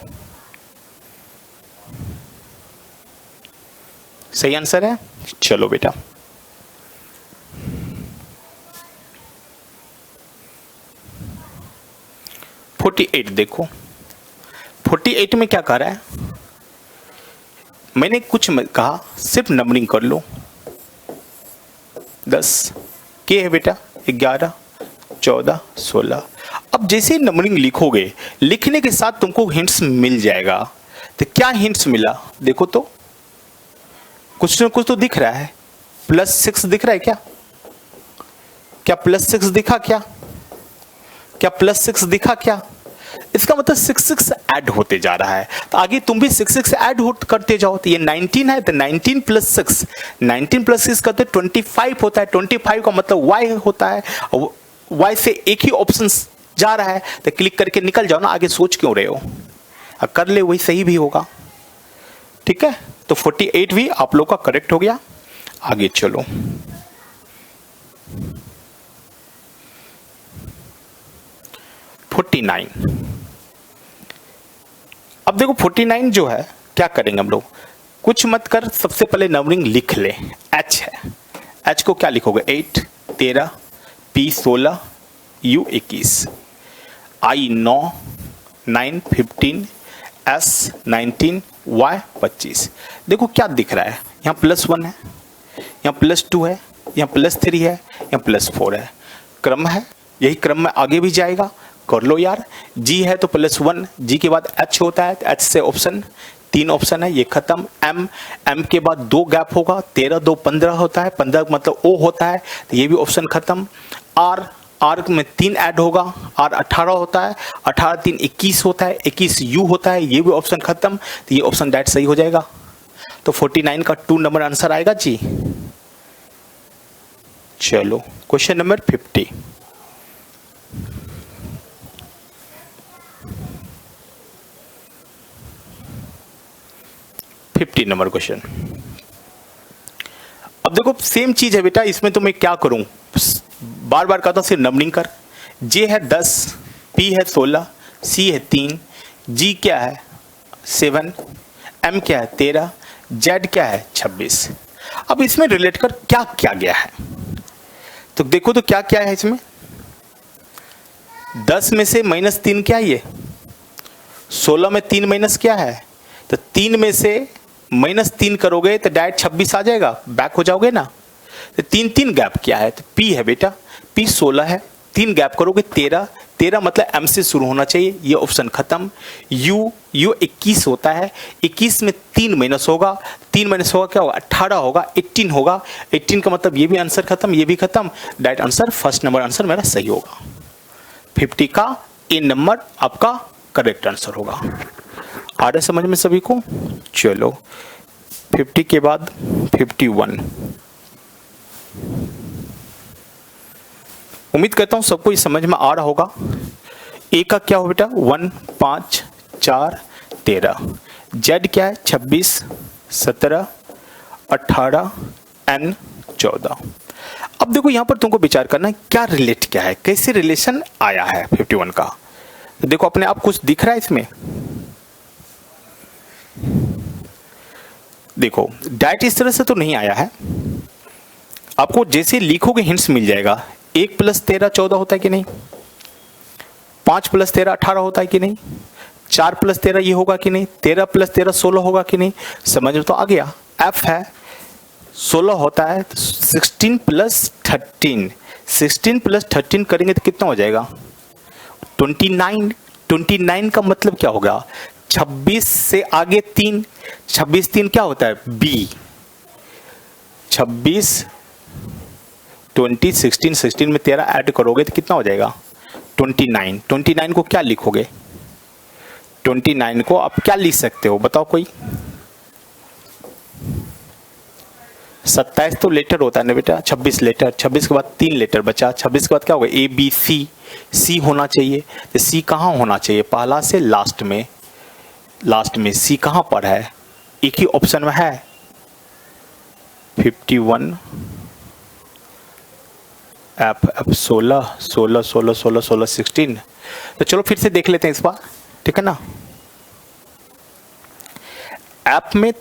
Speaker 1: सही आंसर है। चलो बेटा 48 देखो, 48 में क्या कर रहा है, मैंने कुछ कहा सिर्फ नंबरिंग कर लो। 10 के है बेटा, 11, 14, 16। अब जैसे नंबरिंग लिखोगे, लिखने के साथ तुमको हिंट्स मिल जाएगा। तो क्या हिंट्स मिला देखो तो, कुछ ना कुछ तो दिख रहा है। +6 दिख रहा है क्या, क्या +6 दिखा क्या, क्या +6 दिखा क्या। इसका मतलब 6 ऐड होते जा रहा है, तो आगे तुम भी 6 ऐड करते जाओ। तो ये 19 है, तो 19 + 6, 19 + 6 करते 25 होता है। 25 का मतलब y होता है, y से एक ही ऑप्शन जा रहा है, तो क्लिक करके निकल जाओ ना, आगे सोच क्यों रहे हो, कर ले वही सही भी होगा। ठीक है, तो 48 भी आप लोग का करेक्ट हो गया। आगे चलो 49। अब देखो 49 जो है क्या करेंगे हम लोग, कुछ मत कर, सबसे पहले नंबरिंग लिख ले। H है, H को क्या लिखोगे 8, 13, P 16, U 21, I 9, 9 15, S 19, Y 25। देखो क्या दिख रहा है, यहाँ +1 है, यहाँ +2 है, यहाँ +3 है, यहाँ +4 है। क्रम है, यही क्रम में आगे भी जाएगा, कर लो यार। G है तो +1, G के बाद H होता है, तो H से ऑप्शन 3 ऑप्शन है, ये खत्म। M के बाद 2 गैप होगा, 13 2 15 होता है, 15 मतलब O होता है, तो ये भी ऑप्शन खत्म। R में 3 ऐड होगा, R 18 होता है, 18 3 21 होता है, 21 U होता है, ये भी ऑप्शन खत्म। तो ये ऑप्शन डायरेक्ट सही हो जाएगा। तो 49 का 2 नंबर आंसर आएगा जी। चलो क्वेश्चन नंबर 50। Number question. अब देखो सेम चीज है बेटा, इसमें तो मैं क्या करूं, बार बार कहता हूँ सिर्फ नंबरिंग कर। जे है 10, पी है 16, सी है 3, जी क्या है 7, एम क्या है 13, जेड क्या है 26। अब इसमें रिलेट कर क्या क्या गया है, तो देखो तो क्या क्या है इसमें। 10 में से -3 क्या है, ये 16 में 3 माइनस क्या है, तो 3 में से -3 करोगे तो डायरेक्ट 26 आ जाएगा, बैक हो जाओगे ना। तो 3 गैप क्या है, तो पी है बेटा, पी 16 है, 3 गैप करोगे 13, 13 मतलब एम से शुरू होना चाहिए, ये ऑप्शन खत्म। यू 21 होता है, 21 में 3 माइनस होगा, 3 माइनस होगा क्या होगा 18 होगा, 18 होगा, 18 का मतलब ये भी आंसर खत्म, ये भी खत्म, direct answer first number answer मेरा सही होगा। 50 का ए नंबर आपका करेक्ट आंसर होगा। आ रहा समझ में सभी को। चलो 50 के बाद 51। उम्मीद करता हूं सबको ये समझ में आ रहा होगा। ए का क्या हो बेटा 1, 5, 4, 13, जेड क्या है 26, 17, 18, एन 14। अब देखो यहां पर तुमको विचार करना है क्या रिलेट क्या है, कैसे रिलेशन आया है 51 का। तो देखो अपने आप कुछ दिख रहा है इसमें, देखो डायरेक्ट इस तरह से तो नहीं आया है, आपको जैसे लिखोगे हिंट्स मिल जाएगा। 1 + 13 14 होता है कि नहीं, 5 + 13 18 होता है कि नहीं, 4 + 13 ये होगा कि नहीं, 13 + 13 16 होगा कि नहीं, समझ में तो आ गया। एफ है 16 होता है, 16 + 13, 16 + 13 करेंगे तो कितना हो जाएगा 29। 29 का मतलब क्या होगा 26 से आगे 3, 26 3 क्या होता है बी, 26 20 16 16 में 13 ऐड करोगे तो कितना हो जाएगा 29। 29 को क्या लिखोगे, 29 को आप क्या लिख सकते हो बताओ कोई। 27 तो लेटर होता है ना बेटा, 26 लेटर, 26 के बाद 3 लेटर बचा, 26 के बाद क्या होगा ए बी सी, सी होना चाहिए। तो सी कहाँ होना चाहिए, पहला से लास्ट में, लास्ट में सी कहाँ पर है, एक ही ऑप्शन में है 51 एफ 16 16 16 16 16 16। तो चलो फिर से देख लेते हैं इस बार, ठीक है ना। ऐप में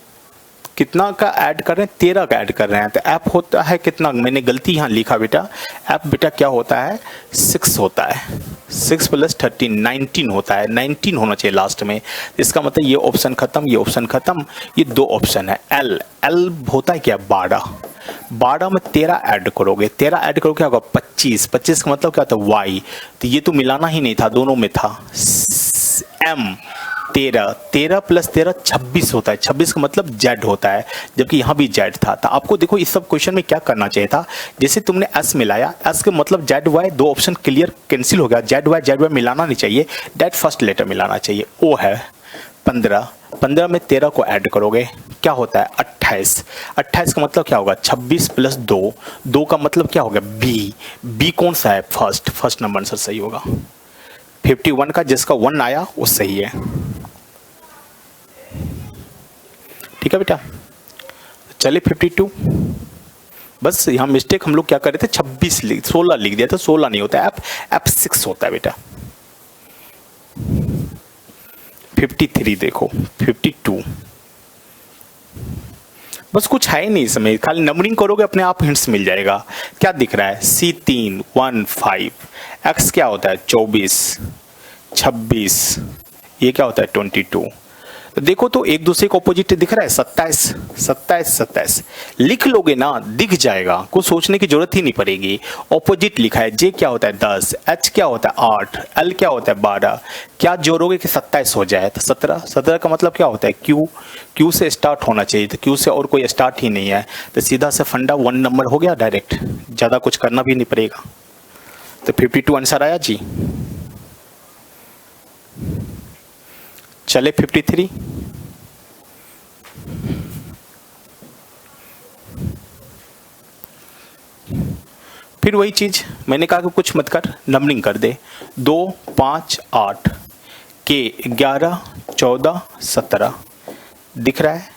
Speaker 1: कितना का ऐड कर रहे हैं 13 का ऐड कर रहे हैं, तो ऐप होता है कितना, मैंने गलती यहाँ लिखा बेटा, ऐप बेटा क्या होता है 6 होता है, 6 + 13 19 होता है, 19 होना चाहिए लास्ट में। इसका मतलब ये ऑप्शन खत्म, ये ऑप्शन खत्म, ये 2 ऑप्शन है। एल एल होता है क्या 12, 12 में 13 ऐड करोगे, 13 ऐड करोगे क्या होगा 25, 25 का मतलब क्या होता है वाई, तो ये तो मिलाना ही नहीं था, दोनों में था। एम 13, 13 + 13 26 होता है, 26 का मतलब जेड होता है, जबकि यहाँ भी जेड था। तो आपको देखो इस सब क्वेश्चन में क्या करना चाहिए था, जैसे तुमने एस मिलाया, एस के मतलब Z Y, 2 option clear cancel हो गया, जेड वाई मिलाना नहीं चाहिए, डायरेक्ट फर्स्ट लेटर मिलाना चाहिए। ओ है 15, 15 में 13 को ऐड करोगे क्या होता है 28, 28 का मतलब क्या होगा 26 + 2, 2 का मतलब क्या होगा बी, बी कौन सा है फर्स्ट नंबर आंसर सही होगा। 51 का जिसका 1 आया वो सही है, ठीक है बेटा। चलिए 52, बस यहाँ मिस्टेक हम लोग क्या कर रहे थे 16 लिख दिया था, 16 नहीं होता है, एप 6 होता है बेटा। 53 देखो 52, बस कुछ है ही नहीं इसमें, खाली नंबरिंग करोगे अपने आप हिंट्स मिल जाएगा। क्या दिख रहा है C3 1 5, एक्स क्या होता है 24, 26, ये क्या होता है 22। तो देखो तो एक दूसरे को ऑपोजिट दिख रहा है 27 27 27, लिख लोगे ना दिख जाएगा, कुछ सोचने की जरूरत ही नहीं पड़ेगी। ऑपोजिट लिखा है, जे क्या होता है 10, एच क्या होता है 8, एल क्या होता है 12, क्या जोड़ोगे कि 27 हो जाए तो 17, 17 का मतलब क्या होता है क्यू, क्यू से स्टार्ट होना चाहिए, तो क्यू से और कोई स्टार्ट ही नहीं है, तो सीधा से फंडा 1 नंबर हो गया डायरेक्ट, ज़्यादा कुछ करना भी नहीं पड़ेगा। तो 52 आंसर आया जी। चले 53, फिर वही चीज मैंने कहा कि कुछ मत कर, नंबरिंग कर दे, 2 5 8 के 11 14 17 दिख रहा है।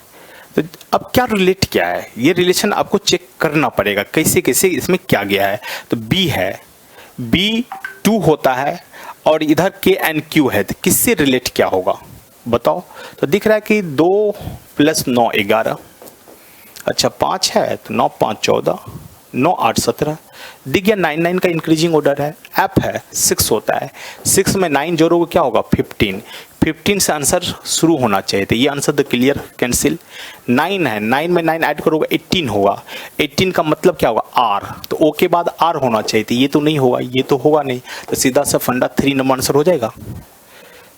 Speaker 1: तो अब क्या रिलेट क्या है, ये रिलेशन आपको चेक करना पड़ेगा कैसे कैसे इसमें क्या गया है। तो बी है, बी 2 होता है और इधर के एन क्यू है, तो किससे रिलेट क्या होगा बताओ। तो दिख रहा है कि 2 + 9 11, अच्छा 5 है तो 9 × 5 = 14, 9 × 8 = 17, दिख गया 9 9 का इंक्रीजिंग ऑर्डर है। एफ है 6 होता है, 6 में 9 जोड़ोगे क्या होगा 15, 15 से आंसर शुरू होना चाहिए, तो ये आंसर तो क्लियर कैंसिल। 9 है, 9 में 9 ऐड करोगे 18 होगा, 18 का मतलब क्या होगा आर, तो ओ के बाद आर होना चाहिए, तो ये तो नहीं होगा, ये तो होगा नहीं, तो सीधा सा फंडा 3 नंबर आंसर हो जाएगा।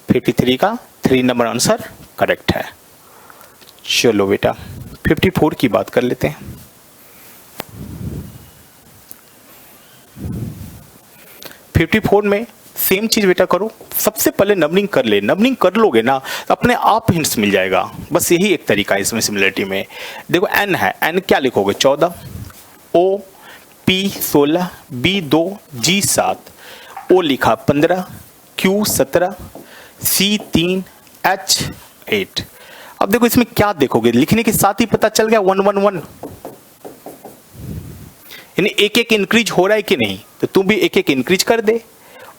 Speaker 1: 53 का 3 नंबर आंसर करेक्ट है। चलो बेटा 54 की बात कर लेते हैं। 54 में सेम चीज बेटा करो, सबसे पहले नंबरिंग कर ले, नंबरिंग कर लोगे ना तो अपने आप हिंट्स मिल जाएगा, बस यही एक तरीका है इसमें सिमिलरिटी में। देखो एन है, एन क्या लिखोगे 14, ओ पी 16, बी 2, जी 7, ओ लिखा 15, क्यू 17, सी 3, एच 8। अब देखो इसमें क्या देखोगे, लिखने के साथ ही पता चल गया 111, यानी एक एक इंक्रीज हो रहा है कि नहीं, तो तुम भी एक एक इंक्रीज कर दे,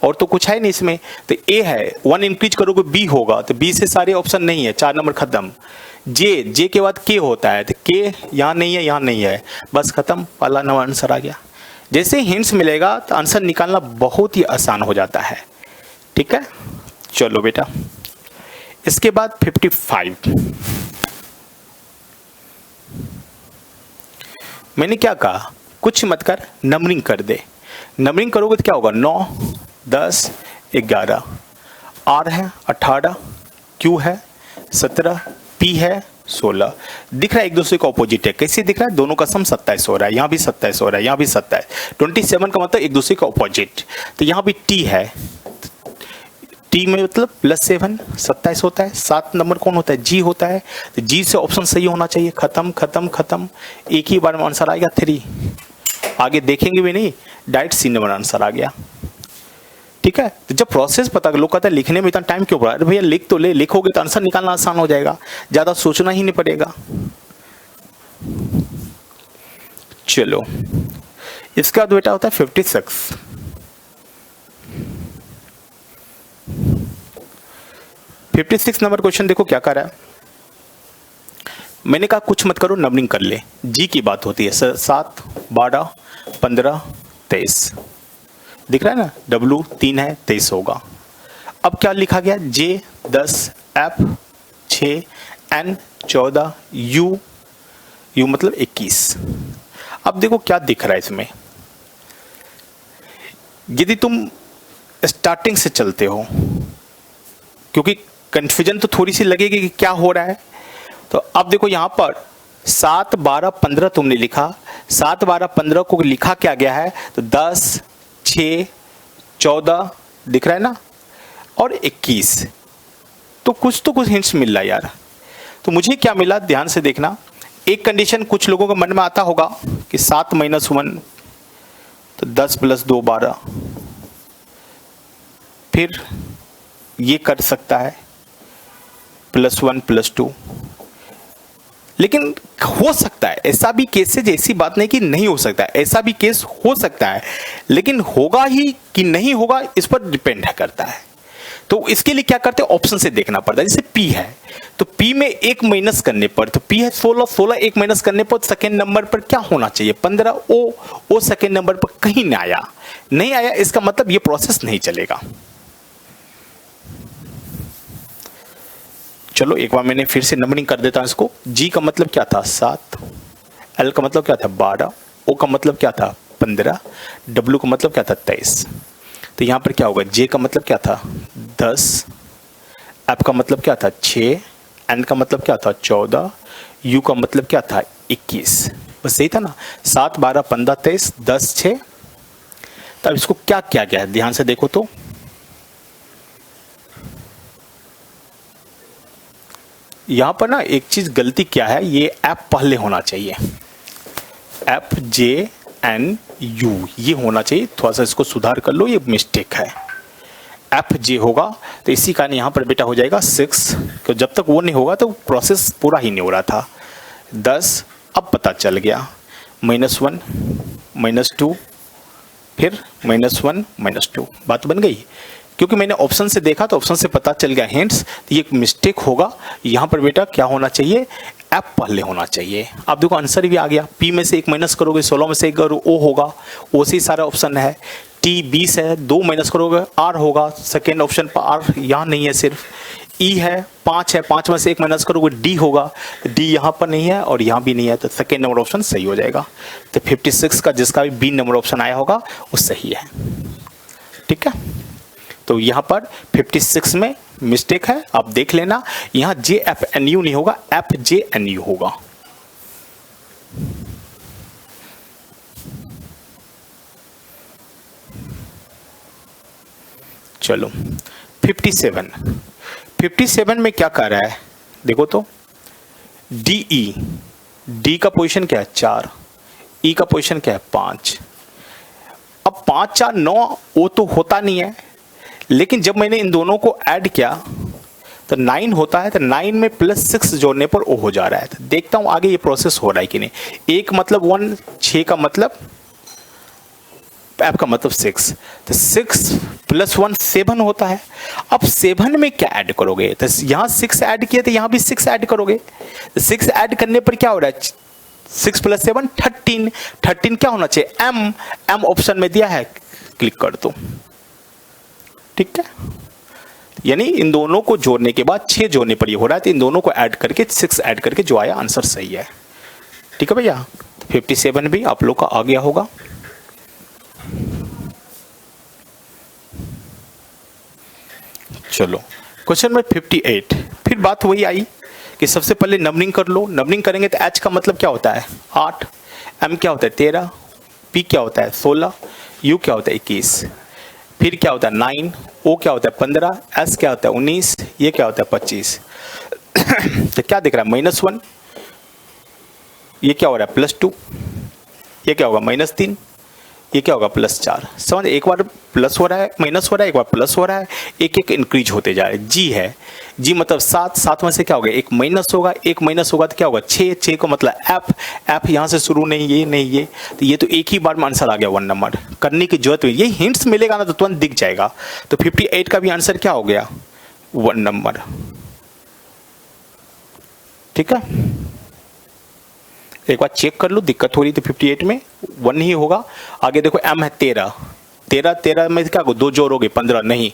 Speaker 1: और तो कुछ है नहीं इसमें। तो ए है 1 इंक्रीज करोगे बी होगा, तो बी से सारे ऑप्शन नहीं है, 4 नंबर खत्म। जे, जे के बाद के होता है, तो के यहाँ नहीं है, यहाँ नहीं है, बस खत्म, पहला नंबर आंसर आ गया। जैसे हिंट्स मिलेगा तो आंसर निकालना बहुत ही आसान हो जाता है, ठीक है। चलो बेटा इसके बाद 55, मैंने क्या कहा, कुछ मत कर, नंबरिंग कर दे। नंबरिंग करोगे तो क्या होगा 9 10 11, आर है 18, क्यू है 17, पी है 16। दिख रहा है एक दूसरे का ऑपोजिट है, कैसे दिख रहा है, दोनों का सम 27 हो रहा है, यहाँ भी 27 हो रहा है, यहाँ भी 27, 27 का मतलब एक दूसरे का ऑपोजिट। तो यहाँ भी टी है, टी में मतलब +7 27 होता है, 7 नंबर कौन होता है, जी होता है, तो जी से ऑप्शन सही होना चाहिए, खत्म खत्म खत्म, एक ही बार में आंसर आएगा 3, आगे देखेंगे भी नहीं, डायरेक्ट सी नंबर आंसर आ गया, ठीक है। तो जब प्रोसेस पता, लोग कहते हैं लिखने में इतना टाइम क्यों पड़ा, अरे भैया लिख तो ले, लिखोगे तो आंसर निकालना आसान हो जाएगा, ज्यादा सोचना ही नहीं पड़ेगा। चलो इसका बाद बेटा होता है 56, 56 नंबर क्वेश्चन देखो क्या कर रहा है। मैंने कहा कुछ मत करो, नंबरिंग कर ले, जी की बात होती है, 7 12 15 23, दिख रहा है ना, डब्ल्यू 3 है 23 होगा। अब क्या लिखा गया, जे 10, एफ 6, एन 14, यू मतलब 21। अब देखो क्या दिख रहा है इसमें, यदि तुम स्टार्टिंग से चलते हो, क्योंकि कंफ्यूजन तो थोड़ी सी लगेगी कि क्या हो रहा है, तो अब देखो यहां पर 7 12 15 तुमने लिखा, 7 12 15 को लिखा क्या गया है, तो 10 6 14 दिख रहा है ना, और 21, तो कुछ हिंट्स मिल रहा है यार। तो मुझे क्या मिला, ध्यान से देखना, एक कंडीशन कुछ लोगों के मन में आता होगा कि 7 - 1 तो 10 + 2 12, फिर ये कर सकता है +1 +2, लेकिन हो सकता है ऐसा भी केस है, जैसी बात नहीं कि नहीं हो सकता है, ऐसा भी केस हो सकता है, लेकिन होगा ही कि नहीं होगा इस पर डिपेंड करता है। तो इसके लिए क्या करते हैं, ऑप्शन से देखना पड़ता है। जैसे पी है, तो पी में 1 माइनस करने पर, तो पी है 16, 16 1 माइनस करने पर सेकेंड नंबर पर क्या होना चाहिए 15, ओ सेकेंड नंबर पर कहीं नहीं आया, इसका मतलब ये प्रोसेस नहीं चलेगा। चलो एक बार मैंने फिर से नंबरिंग कर देता हूं इसको। जी का मतलब क्या था 7, एल का मतलब क्या था 12, ओ का मतलब क्या था 15, डब्ल्यू का मतलब क्या था 23। तो यहां पर क्या होगा, जे का मतलब क्या था 10, एफ का मतलब क्या था 6, एन का मतलब क्या था 14, यू का मतलब क्या था 21। बस सही था ना, 7 12 15 23 10 6। तब इसको क्या किया गया है, ध्यान से देखो तो यहां पर ना एक चीज गलती क्या है, ये एफ पहले होना चाहिए, FJNU ये होना चाहिए, थोड़ा सा इसको सुधार कर लो, ये मिस्टेक है। FJ होगा तो इसी कारण यहाँ पर बेटा हो जाएगा 6, तो जब तक वो नहीं होगा तो प्रोसेस पूरा ही नहीं हो रहा था। 10, अब पता चल गया -1 -2 फिर -1 -2, बात बन गई। क्योंकि मैंने ऑप्शन से देखा तो ऑप्शन से पता चल गया हिंट्स, तो ये एक मिस्टेक होगा। यहाँ पर बेटा क्या होना चाहिए, एफ पहले होना चाहिए। आप देखो आंसर भी आ गया, पी में से 1 माइनस करोगे 16 में से 1 करोगे ओ होगा, ओ से सारा ऑप्शन है। टी 20 है, 2 माइनस करोगे आर होगा, सेकेंड ऑप्शन पर आर यहाँ नहीं है, सिर्फ ई है। 5 है, 5 में से 1 माइनस करोगे डी होगा, डी यहाँ पर नहीं है और यहाँ भी नहीं है, तो सेकेंड नंबर ऑप्शन सही हो जाएगा। तो 56 का जिसका भी बी नंबर ऑप्शन आया होगा वो सही है। ठीक है, तो यहाँ पर 56 में मिस्टेक है, आप देख लेना। यहाँ JFNU नहीं होगा, FJNU होगा। चलो 57 में क्या कर रहा है, देखो तो DE, डी का पोजीशन क्या है 4, ई का पोजीशन क्या है 5। अब 5 4 9 वो तो होता नहीं है, लेकिन जब मैंने इन दोनों को ऐड किया तो 9 होता है, तो 9 में +6 जोड़ने पर ओ हो जा रहा है। तो देखता हूं आगे ये प्रोसेस हो रहा है कि नहीं। 1 मतलब 1, 6 का मतलब ऐप का मतलब 6, तो 6 + 1 7 होता है। अब 7 में क्या ऐड करोगे, तो यहाँ 6 ऐड किए तो यहाँ भी 6 ऐड करोगे, तो 6 ऐड करने पर क्या हो रहा है, 6 + 7 13, 13 क्या होना चाहिए एम ऑप्शन में दिया है, क्लिक कर दो। ठीक है, यानी इन दोनों को जोड़ने के बाद 6 जोड़ने पर ये हो रहा है, तो इन दोनों को ऐड करके 6 ऐड करके जो आया आंसर सही है। ठीक है भैया, 57 भी आप लोग का आ गया होगा। चलो क्वेश्चन नंबर 58, फिर बात वही आई कि सबसे पहले नंबरिंग कर लो। नंबरिंग करेंगे तो एच का मतलब क्या होता है 8, एम क्या होता है 13, पी क्या होता है 16, यू क्या होता है 21, फिर क्या होता है 9, ओ क्या होता है 15, एस क्या होता है 19, ये क्या होता है 25। तो क्या दिख रहा है -1, ये क्या हो रहा है +2, ये क्या होगा -3, ये क्या होगा +4। समझ, एक बार प्लस हो रहा है माइनस हो रहा है, एक बार प्लस हो रहा है, एक एक इंक्रीज होते जा रहा है। जी है, जी मतलब 7, 7 में से क्या होगा एक माइनस होगा, एक माइनस होगा तो क्या होगा 6, 6 का मतलब एफ यहाँ से शुरू नहीं, ये नहीं, ये तो ये तो एक ही बार में आंसर आ गया 1 नंबर। करने की जरूरत नहीं, ये हिंट्स मिलेगा ना तो तुरंत दिख जाएगा। तो 58 का भी आंसर क्या हो गया 1 नंबर। ठीक है, एक बार चेक कर लो, दिक्कत हो रही थी 58 में 1 ही होगा। आगे देखो एम है 13, 13 में क्या 2 जोड़ोगे 15, नहीं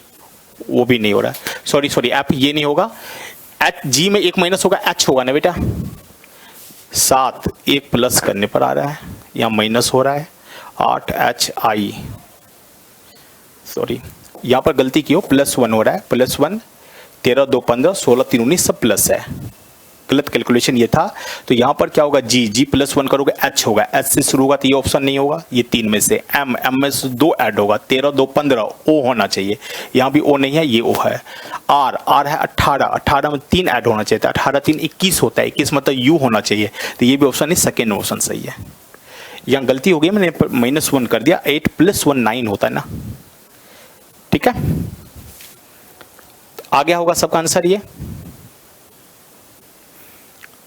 Speaker 1: वो भी नहीं हो रहा है, सॉरी एप ये नहीं होगा। एच जी में 1 माइनस होगा, एच होगा ना बेटा 7, 1 प्लस करने पर आ रहा है, यहाँ माइनस हो रहा है 8 एच आई, सॉरी यहाँ पर गलती की हो, +1 हो रहा है, +1 13 2 15 16 3 19 सब प्लस है, गलत कैलकुलेशन ये था। तो यहाँ पर क्या होगा जी +1 करोगे एच होगा, एच से शुरू होगा तो ये ऑप्शन नहीं होगा, ये 3 में से एम में से 2 ऐड होगा, 13 2 15 ओ होना चाहिए, यहाँ भी ओ नहीं है, ये ओ है। आर है 18 में 3 ऐड होना चाहिए था, 18 3 21 होता है, 21 मतलब यू होना चाहिए, तो ये भी ऑप्शन नहीं, सेकेंड ऑप्शन सही है। यहाँ गलती हो गई, मैंने -1 कर दिया, 8 + 1 9 होता है ना। ठीक है, आ गया होगा सबका आंसर ये।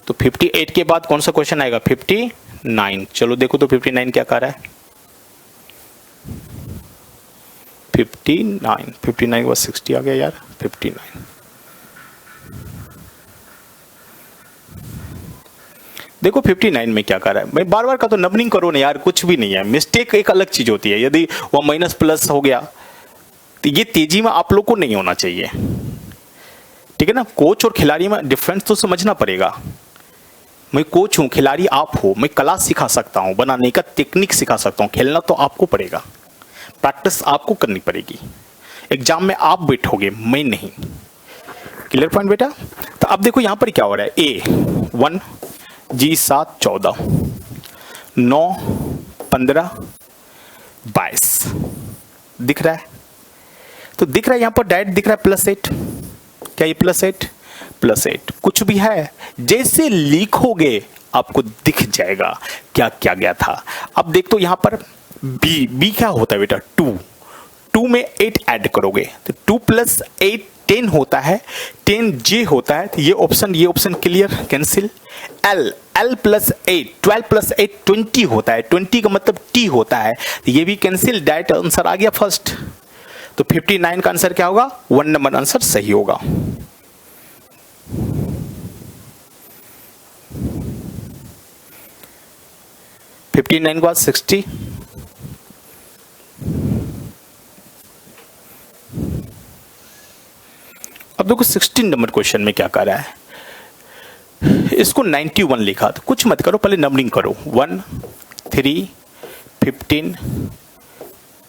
Speaker 1: तो 58 के बाद कौन सा क्वेश्चन आएगा 59। चलो देखो तो 59 क्या कर रहा है, 59 के बाद 60 आ गया यार, 59। देखो 59 में क्या कर रहा है, मैं बार बार का तो नंबरिंग करो ना यार, कुछ भी नहीं है, मिस्टेक एक अलग चीज होती है। यदि वो माइनस प्लस हो गया तो ये तेजी में आप लोग को नहीं होना चाहिए। ठीक है ना, कोच और खिलाड़ी में डिफरेंस तो समझना पड़ेगा। मैं कोच हूं, खिलाड़ी आप हो, मैं कला सिखा सकता हूं, बनाने का टेक्निक सिखा सकता हूं, खेलना तो आपको पड़ेगा, प्रैक्टिस आपको करनी पड़ेगी। एग्जाम में आप बैठोगे, मैं नहीं। क्लियर पॉइंट बेटा। तो अब देखो यहां पर क्या हो रहा है, ए 1 जी 7 14 9 15 22 दिख रहा है, तो दिख रहा है यहां पर डायरेक्ट दिख रहा है +8, क्या ये +8 कुछ भी है, जैसे लिखोगे आपको दिख जाएगा क्या क्या गया था। अब देख तो यहां पर बी क्या होता है बेटा 2 में 8 ऐड करोगे तो 2 + 8 10 होता है, 10J होता है, तो ये option clear, cancel. L plus 8, 12 plus 8 20 होता है, 20 का मतलब T होता है, तो ये भी कैंसिल। डायरेक्ट आंसर आ गया फर्स्ट। तो 59 का आंसर क्या होगा? 1 नंबर आंसर सही होगा। फिफ्टी 59 के बाद 60, अब देखो 16 नंबर क्वेश्चन में क्या कर रहा है, इसको 91 लिखा, तो कुछ मत करो, पहले नंबरिंग करो। 1 3 15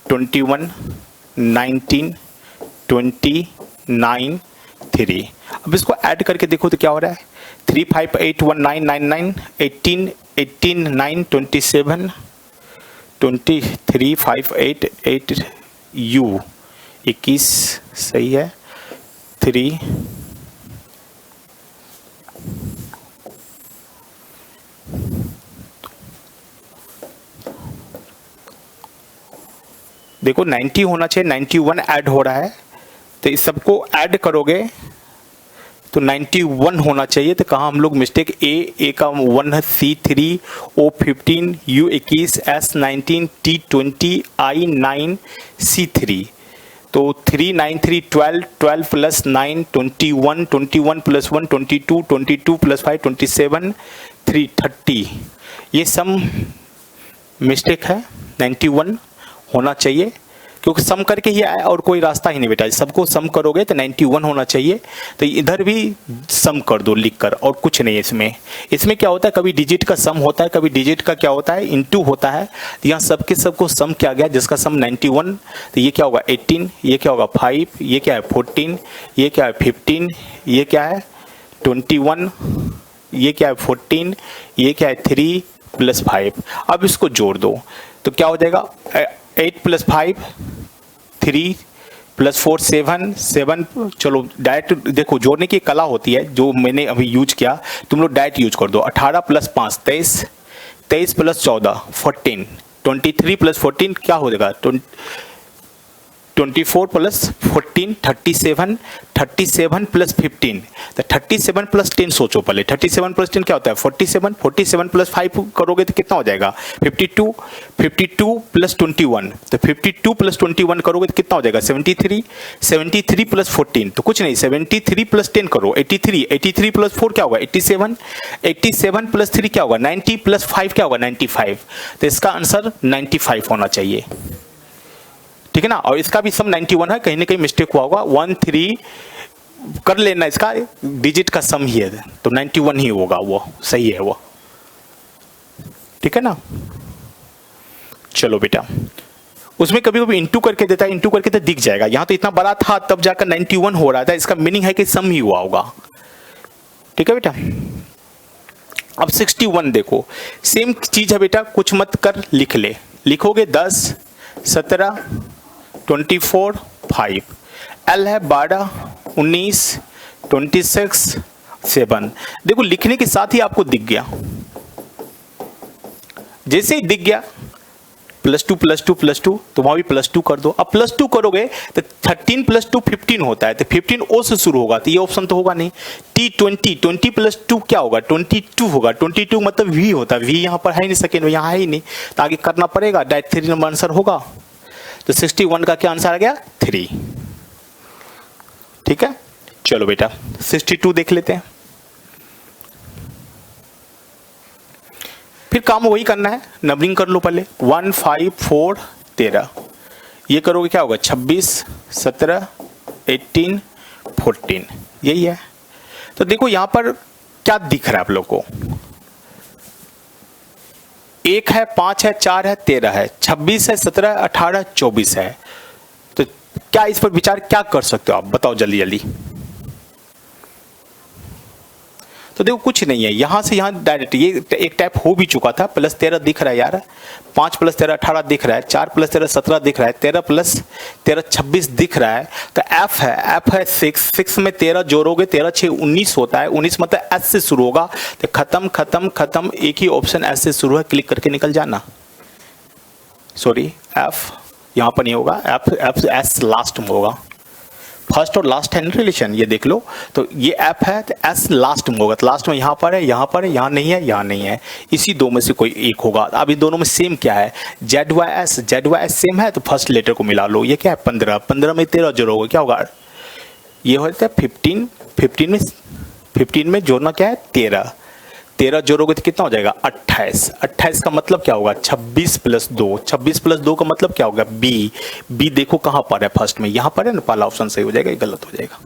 Speaker 1: 21 19 20 9 3। अब इसको ऐड करके देखो तो क्या हो रहा है, 3 5 8 1 9 9 9 18 18 9 27 23 5 8 8 U 21 सही है। 3 देखो 90 होना चाहिए, 91 ऐड हो रहा है, तो इस सबको ऐड करोगे तो 91 होना चाहिए। तो कहाँ हम लोग मिस्टेक, ए का 1 है, C3 O15 U21 S19 T20 I9 C3, तो 3 9 3 12 12 प्लस 9 21 21 प्लस 1 22 22 प्लस 5 27 3 30, ये सम मिस्टेक है। 91 होना चाहिए, क्योंकि सम करके ही आया और कोई रास्ता ही नहीं बेटा, सबको सम करोगे तो 91 होना चाहिए। तो इधर भी सम कर दो लिख कर, और कुछ नहीं है इसमें क्या होता है, कभी डिजिट का सम होता है, कभी डिजिट का क्या होता है इनटू होता है। तो यहाँ सबके सबको सम किया गया जिसका सम 91, तो ये क्या होगा 18, ये क्या होगा 5, ये क्या है 14, ये क्या है 15, ये क्या है 21, ये क्या है 14, ये क्या है 3 प्लस 5। अब इसको जोड़ दो तो क्या हो जाएगा, 8 प्लस 5 3 प्लस 4 7 7। चलो डायरेक्ट देखो, जोड़ने की कला होती है जो मैंने अभी यूज किया, तुम लोग डायरेक्ट यूज कर दो। 18 प्लस 5 23, 23 प्लस 14 14, 23 प्लस 14 क्या हो जाएगा 24 प्लस 14 37, 37 प्लस 15, तो 37 प्लस 10 सोचो पहले, 37 प्लस 10 क्या होता है 47, 47 प्लस 5 करोगे तो कितना हो जाएगा 52, 52 प्लस 21, तो 52 प्लस 21 करोगे तो कितना हो जाएगा 73, 73 प्लस 14 तो कुछ नहीं, 73 प्लस 10 करो 83, 83 प्लस 4 क्या होगा 87, 87 प्लस 3 क्या होगा 90 प्लस 5 क्या होगा 95, तो इसका आंसर 95 होना चाहिए, ठीक है ना। और इसका भी सम 91 है, कहीं ना कहीं मिस्टेक हुआ होगा, 1 3 कर लेना, इसका डिजिट का सम ही है तो 91 ही होगा, वो सही है वो, ठीक है ना। चलो बेटा, उसमें कभी कभी इंटू करके देता है, इंटू करके तो दिख जाएगा, यहां तो इतना बड़ा था तब जाकर 91 हो रहा था, इसका मीनिंग है कि सम ही हुआ होगा, ठीक है बेटा। अब 61 देखो, सेम चीज है बेटा, कुछ मत कर लिख ले, लिखोगे 10 17 24 5, L है 12 19 26 7। देखो लिखने के साथ ही आपको दिख गया, जैसे ही दिख गया +2 +2 +2, तो वहां भी +2 कर दो। अब +2 करोगे तो 13 + 2 15 होता है, तो 15 O से शुरू होगा, तो ये ऑप्शन तो होगा नहीं। T20 20 + 2 क्या होगा 22 होगा, 22 मतलब V होता है, V यहाँ पर है नहीं, सेकेंड में यहाँ है ही नहीं, तो आगे करना पड़ेगा, डायरेक्ट 3 नंबर आंसर होगा। तो 61 का क्या आंसर आ गया 3, ठीक है। चलो बेटा 62 देख लेते हैं, फिर काम वही करना है, नंबरिंग कर लो पहले, 1 5 4 13, ये करोगे क्या होगा 26 17 18 14, यही है। तो देखो यहां पर क्या दिख रहा है आप लोग को, 1 है 5 है 4 है 13 है 26 है 17 18 24 है, तो क्या इस पर विचार क्या कर सकते हो आप, बताओ जल्दी जल्दी। तो देखो कुछ नहीं है, यहां से यहां डायरेक्ट ये एक टाइप हो भी चुका था, +13 दिख रहा है यार, 5 + 13 18 दिख रहा है, 4 + 13 17 दिख रहा है, 13 + 13 26 दिख रहा है, तो F है 6 में 13 जोड़ोगे 13 6 19 होता है, 19 मतलब S से शुरू होगा, तो खत्म खत्म खत्म, एक ही ऑप्शन S से शुरू है, क्लिक करके निकल जाना। सॉरी F यहां पर नहीं होगा, F S लास्ट में होगा, फर्स्ट और लास्ट है रिलेशन, ये देख लो। तो ये एफ है तो एस लास्ट में होगा, तो लास्ट में यहाँ पर है, यहाँ पर है, यहाँ नहीं है, यहाँ नहीं है, इसी दो में से कोई एक होगा। अब इन दोनों में सेम क्या है, जेड वाई एस सेम है, तो फर्स्ट लेटर को मिला लो। ये क्या है 15, 15 में 13 जोड़ोगे क्या होगा, ये होता है 15, 15 में जोड़ना क्या है 13, 13 जोड़ोगे तो कितना हो जाएगा 28, 28 का मतलब क्या होगा 26 प्लस 2, 26 प्लस 2 का मतलब क्या होगा बी, बी देखो कहां पर है फर्स्ट में, यहां पर है ना, पहला ऑप्शन सही हो जाएगा, ये गलत हो जाएगा।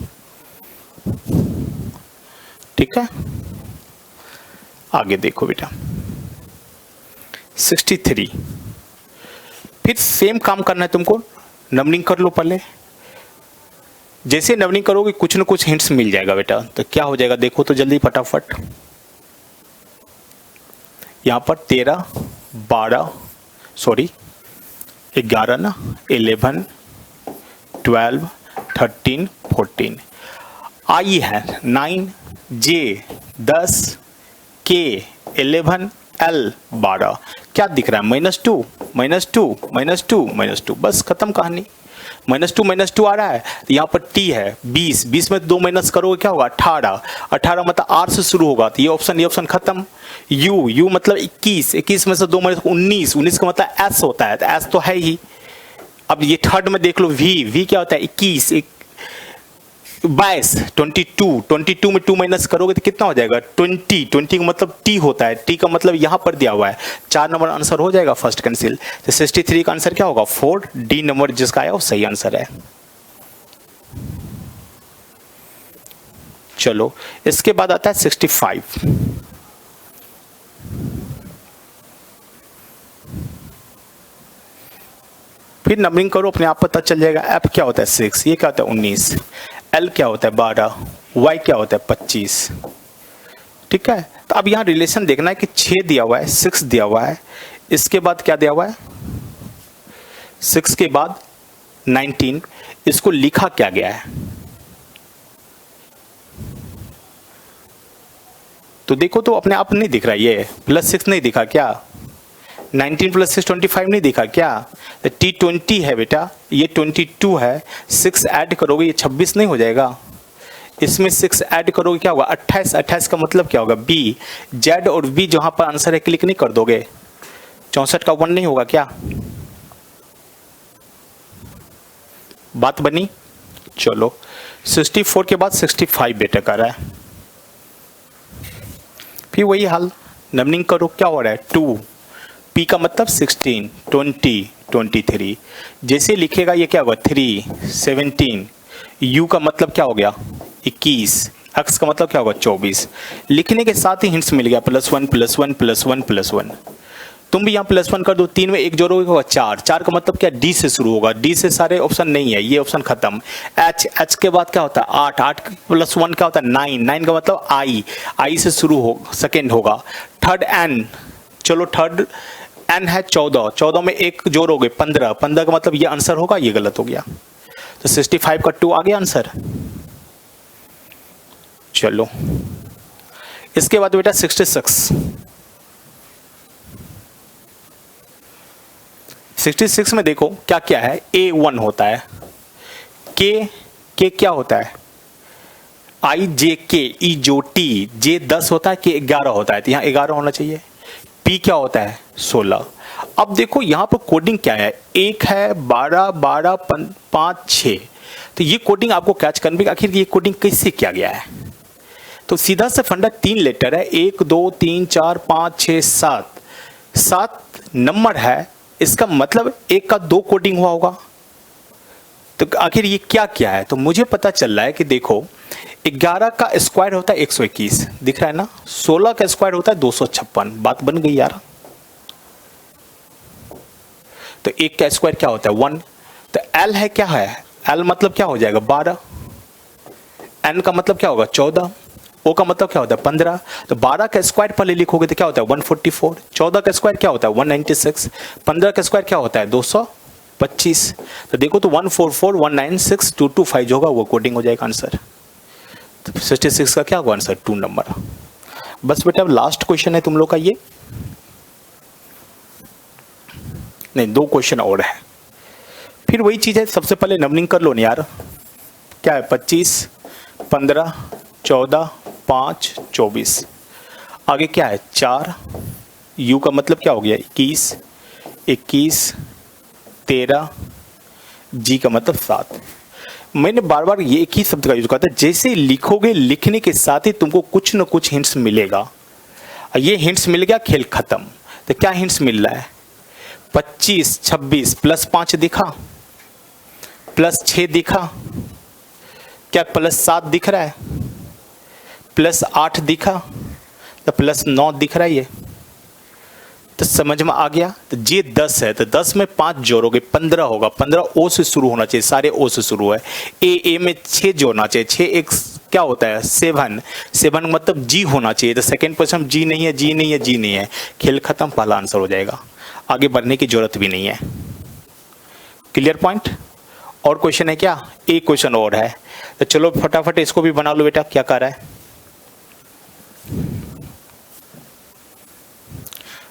Speaker 1: ठीक है, आगे देखो बेटा 63, फिर सेम काम करना है तुमको, नंबरिंग कर लो पहले। जैसे नंबरिंग करोगे कुछ ना कुछ हिंट्स मिल जाएगा बेटा, तो क्या हो जाएगा देखो तो जल्दी फटाफट। यहां पर 13, 12 सॉरी 11 ना, 11, 12, 13, 14, आई है 9, जे 10, के 11, एल 12, क्या दिख रहा है -2, -2, -2, -2, बस खत्म कहानी। -2 आ रहा है, तो यहाँ पर टी है 20, 20 में 2 माइनस करोगे क्या होगा 18, 18 मतलब आर से शुरू होगा, तो ये ऑप्शन खत्म। यू मतलब 21, 21 में से 2 माइनस 19, 19 का मतलब एस होता है, तो एस तो है ही। अब ये थर्ड में देख लो वी क्या होता है 21, 22, 22, 22 में 2 माइनस करोगे तो कितना हो जाएगा 20, 20 का मतलब टी होता है, टी का मतलब यहां पर दिया हुआ है, 4 नंबर आंसर हो जाएगा फर्स्ट कैंसिल। तो 63 का आंसर क्या होगा 4, डी नंबर जिसका आया वो सही आंसर है। चलो इसके बाद आता है 65, फिर नंबरिंग करो, अपने आप पता चल जाएगा। एफ क्या होता है 6, ये क्या होता है 19, एल क्या होता है 12, वाई क्या होता है 25। ठीक है, तो अब यहाँ रिलेशन देखना है कि 6 दिया हुआ है, 6 दिया हुआ है, इसके बाद क्या दिया हुआ है 6 के बाद 19, इसको लिखा क्या गया है, तो देखो तो अपने आप नहीं दिख रहा, ये +6 नहीं दिखा क्या, 19 + 6 25 नहीं दिखा क्या, तो T20 है बेटा, ये 22 है, 6 ऐड करोगे ये 26 नहीं हो जाएगा, इसमें 6 ऐड करोगे क्या होगा 28, 28 का मतलब क्या होगा बी, जेड और बी जहां पर आंसर है क्लिक नहीं कर दोगे, 64 का 1 नहीं होगा क्या, बात बनी। चलो 64 के बाद 65 बेटा कर रहा है, फिर वही हाल नंबरिंग करो, क्या हो रहा है 2, P का मतलब 16, 20, 23, जैसे लिखेगा ये क्या होगा 3, 17, U का मतलब क्या हो गया 21, X का मतलब क्या होगा 24, लिखने के साथ ही हिंट्स मिल गया +1 +1 +1 +1, तुम भी यहाँ +1 कर दो, 3 में 1 जोड़ोगे होगा 4, 4 का मतलब क्या D से शुरू होगा, D से सारे ऑप्शन नहीं है, ये ऑप्शन खत्म। H के बाद क्या होता है 8, 8 + 1 क्या होता है 9, 9 का मतलब I से शुरू हो सेकेंड होगा। थर्ड N, चलो थर्ड N है 14, 14 में 1 जोड़ोगे 15, 15 का मतलब ये आंसर होगा, ये गलत हो गया, तो 65 का 2 आ गया आंसर। चलो इसके बाद बेटा 66 में देखो क्या क्या है, A1 होता है, के क्या होता है IJK, E जो T, J 10 होता है, K 11 होता है, तो यहाँ 11 होना चाहिए। P क्या होता है 16। अब देखो यहाँ पर कोडिंग क्या है, 1 है 12, 12, 5, 6, तो ये कोडिंग आपको कैच करने, आखिर ये कोडिंग कैसे किया गया है, तो सीधा से फंडा 3 लेटर है, 1 2 3 4 5 6 7, 7 नंबर है, इसका मतलब 1 का 2 कोडिंग हुआ होगा, तो आखिर ये क्या क्या है, तो मुझे पता चल रहा है कि देखो 11 का स्क्वायर होता है 121, दिख रहा है ना, 16 का स्क्वायर होता है 256, बात बन गई यार। तो 1 का स्क्वायर क्या होता है 1, तो L है क्या है, L मतलब क्या हो जाएगा 12, N का मतलब क्या होगा 14, O का मतलब क्या होता है 15, तो 12 का स्क्वायर पहले लिखोगे तो क्या होता है 144, 14 का स्क्वायर क्या होता है 196, 15 का स्क्वायर क्या होता है 225, तो देखो तो 144196225 जो होगा वो कोडिंग हो जाएगा आंसर, तो 66 का क्या होगा आंसर 2 नंबर। बस बेटा अब लास्ट क्वेश्चन है तुम लोग का, ये नहीं 2 क्वेश्चन और है, फिर वही चीज है, सबसे पहले नंबरिंग कर लो ना यार, क्या है 25, 15, 14, 5, 24। आगे क्या है 4, यू का मतलब क्या हो गया 21, 21, 13, जी का मतलब 7। मैंने बार बार ये एक ही शब्द का यूज करता है, जैसे लिखोगे लिखने के साथ ही तुमको कुछ न कुछ हिंट्स मिलेगा। ये हिंट्स मिल गया, खेल खत्म। तो क्या हिंट्स मिल रहा है 25, 26 प्लस 5 दिखा, प्लस 6 दिखा, क्या प्लस 7 दिख रहा है, प्लस 8 दिखा, तो प्लस 9 दिख रहा है ये। तो समझ में आ गया। तो ये 10 है, तो 10 में 5 जोड़ोगे 15 होगा। 15 ओ से शुरू होना चाहिए, सारे ओ से शुरू है। ए में 6 जोड़ना चाहिए, 6 एक क्या होता है 7, 7 मतलब जी होना चाहिए। तो सेकंड पोजीशन जी नहीं है, जी नहीं है, जी नहीं है, खेल खत्म, पहला आंसर हो जाएगा, आगे बढ़ने की जरूरत भी नहीं है। Clear point. और क्वेश्चन है क्या, एक क्वेश्चन और है, तो चलो फटाफट इसको भी बना लो बेटा। क्या कर रहा है,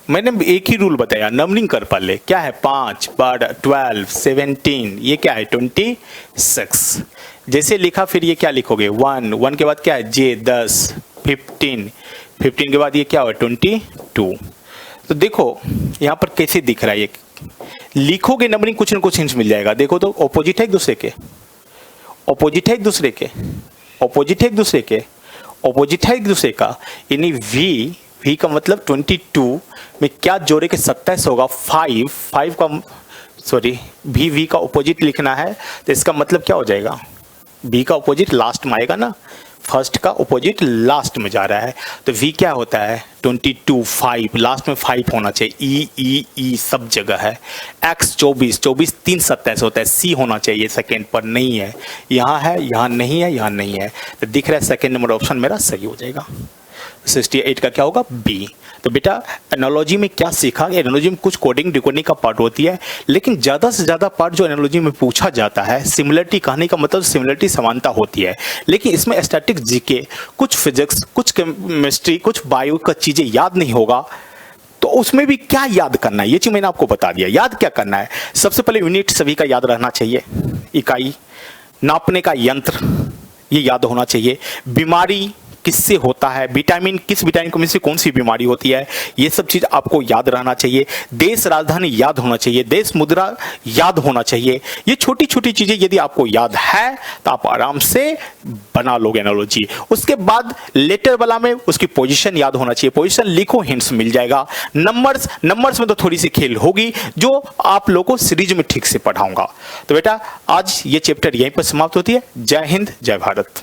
Speaker 1: मैंने एक ही रूल बताया, नंबरिंग कर पहले। क्या है 5, 12, 17, ये क्या है 26। जैसे लिखा फिर ये क्या लिखोगे 1, 1 के बाद क्या है जे 10, 15, 15 के बाद ये क्या होगा 22। तो देखो यहाँ पर कैसे दिख रहा है, ये लिखोगे नंबरिंग कुछ ना कुछ हिंट्स मिल जाएगा। देखो तो ऑपोजिट है एक दूसरे के, ऑपोजिट है एक दूसरे के, ऑपोजिट है एक दूसरे के, ऑपोजिट है एक दूसरे का, यानी V का मतलब 22 में क्या जोड़े के 27 होगा 5 का सॉरी V का ऑपोजिट लिखना है, तो इसका मतलब क्या हो जाएगा V का ऑपोजिट लास्ट में आएगा ना, फर्स्ट का ऑपोजिट लास्ट में जा रहा है। तो V क्या होता है 22, 5 लास्ट में 5 होना चाहिए, E सब जगह है। X 24, 24 3 27 होता है, C होना चाहिए सेकेंड पर, नहीं है, यहाँ है, यहाँ नहीं है, यहाँ नहीं है। तो दिख रहा है सेकेंड नंबर ऑप्शन मेरा सही हो जाएगा। 68 का क्या होगा B। तो बेटा एनालॉजी में क्या सीखा, एनालॉजी में कुछ कोडिंग डिकोडिंग का पार्ट होती है, लेकिन ज़्यादा से ज़्यादा पार्ट जो एनालॉजी में पूछा जाता है सिमिलरिटी, कहने का मतलब सिमिलरिटी समानता होती है, लेकिन इसमें स्टैटिक जीके, कुछ फिजिक्स, कुछ केमिस्ट्री, कुछ बायो का चीज़ें याद नहीं होगा। तो उसमें भी क्या याद करना है, ये चीज़ मैंने आपको बता दिया। याद क्या करना है, सबसे पहले यूनिट सभी का याद रहना चाहिए, इकाई, नापने का यंत्र ये याद होना चाहिए, बीमारी किससे होता है, विटामिन किस विटामिन को में से कौन सी बीमारी होती है, ये सब चीज़ आपको याद रहना चाहिए। देश राजधानी याद होना चाहिए, देश मुद्रा याद होना चाहिए। ये छोटी छोटी चीज़ें यदि आपको याद है तो आप आराम से बना लोगे एनालॉजी। उसके बाद लेटर वाला में उसकी पोजीशन याद होना चाहिए, पोजीशन लिखो हिंट्स मिल जाएगा। नंबर्स में तो थोड़ी सी खेल होगी जो आप लोगों को सीरीज में ठीक से पढ़ाऊंगा। तो बेटा आज ये चैप्टर यहीं पर समाप्त होती है। जय हिंद, जय भारत।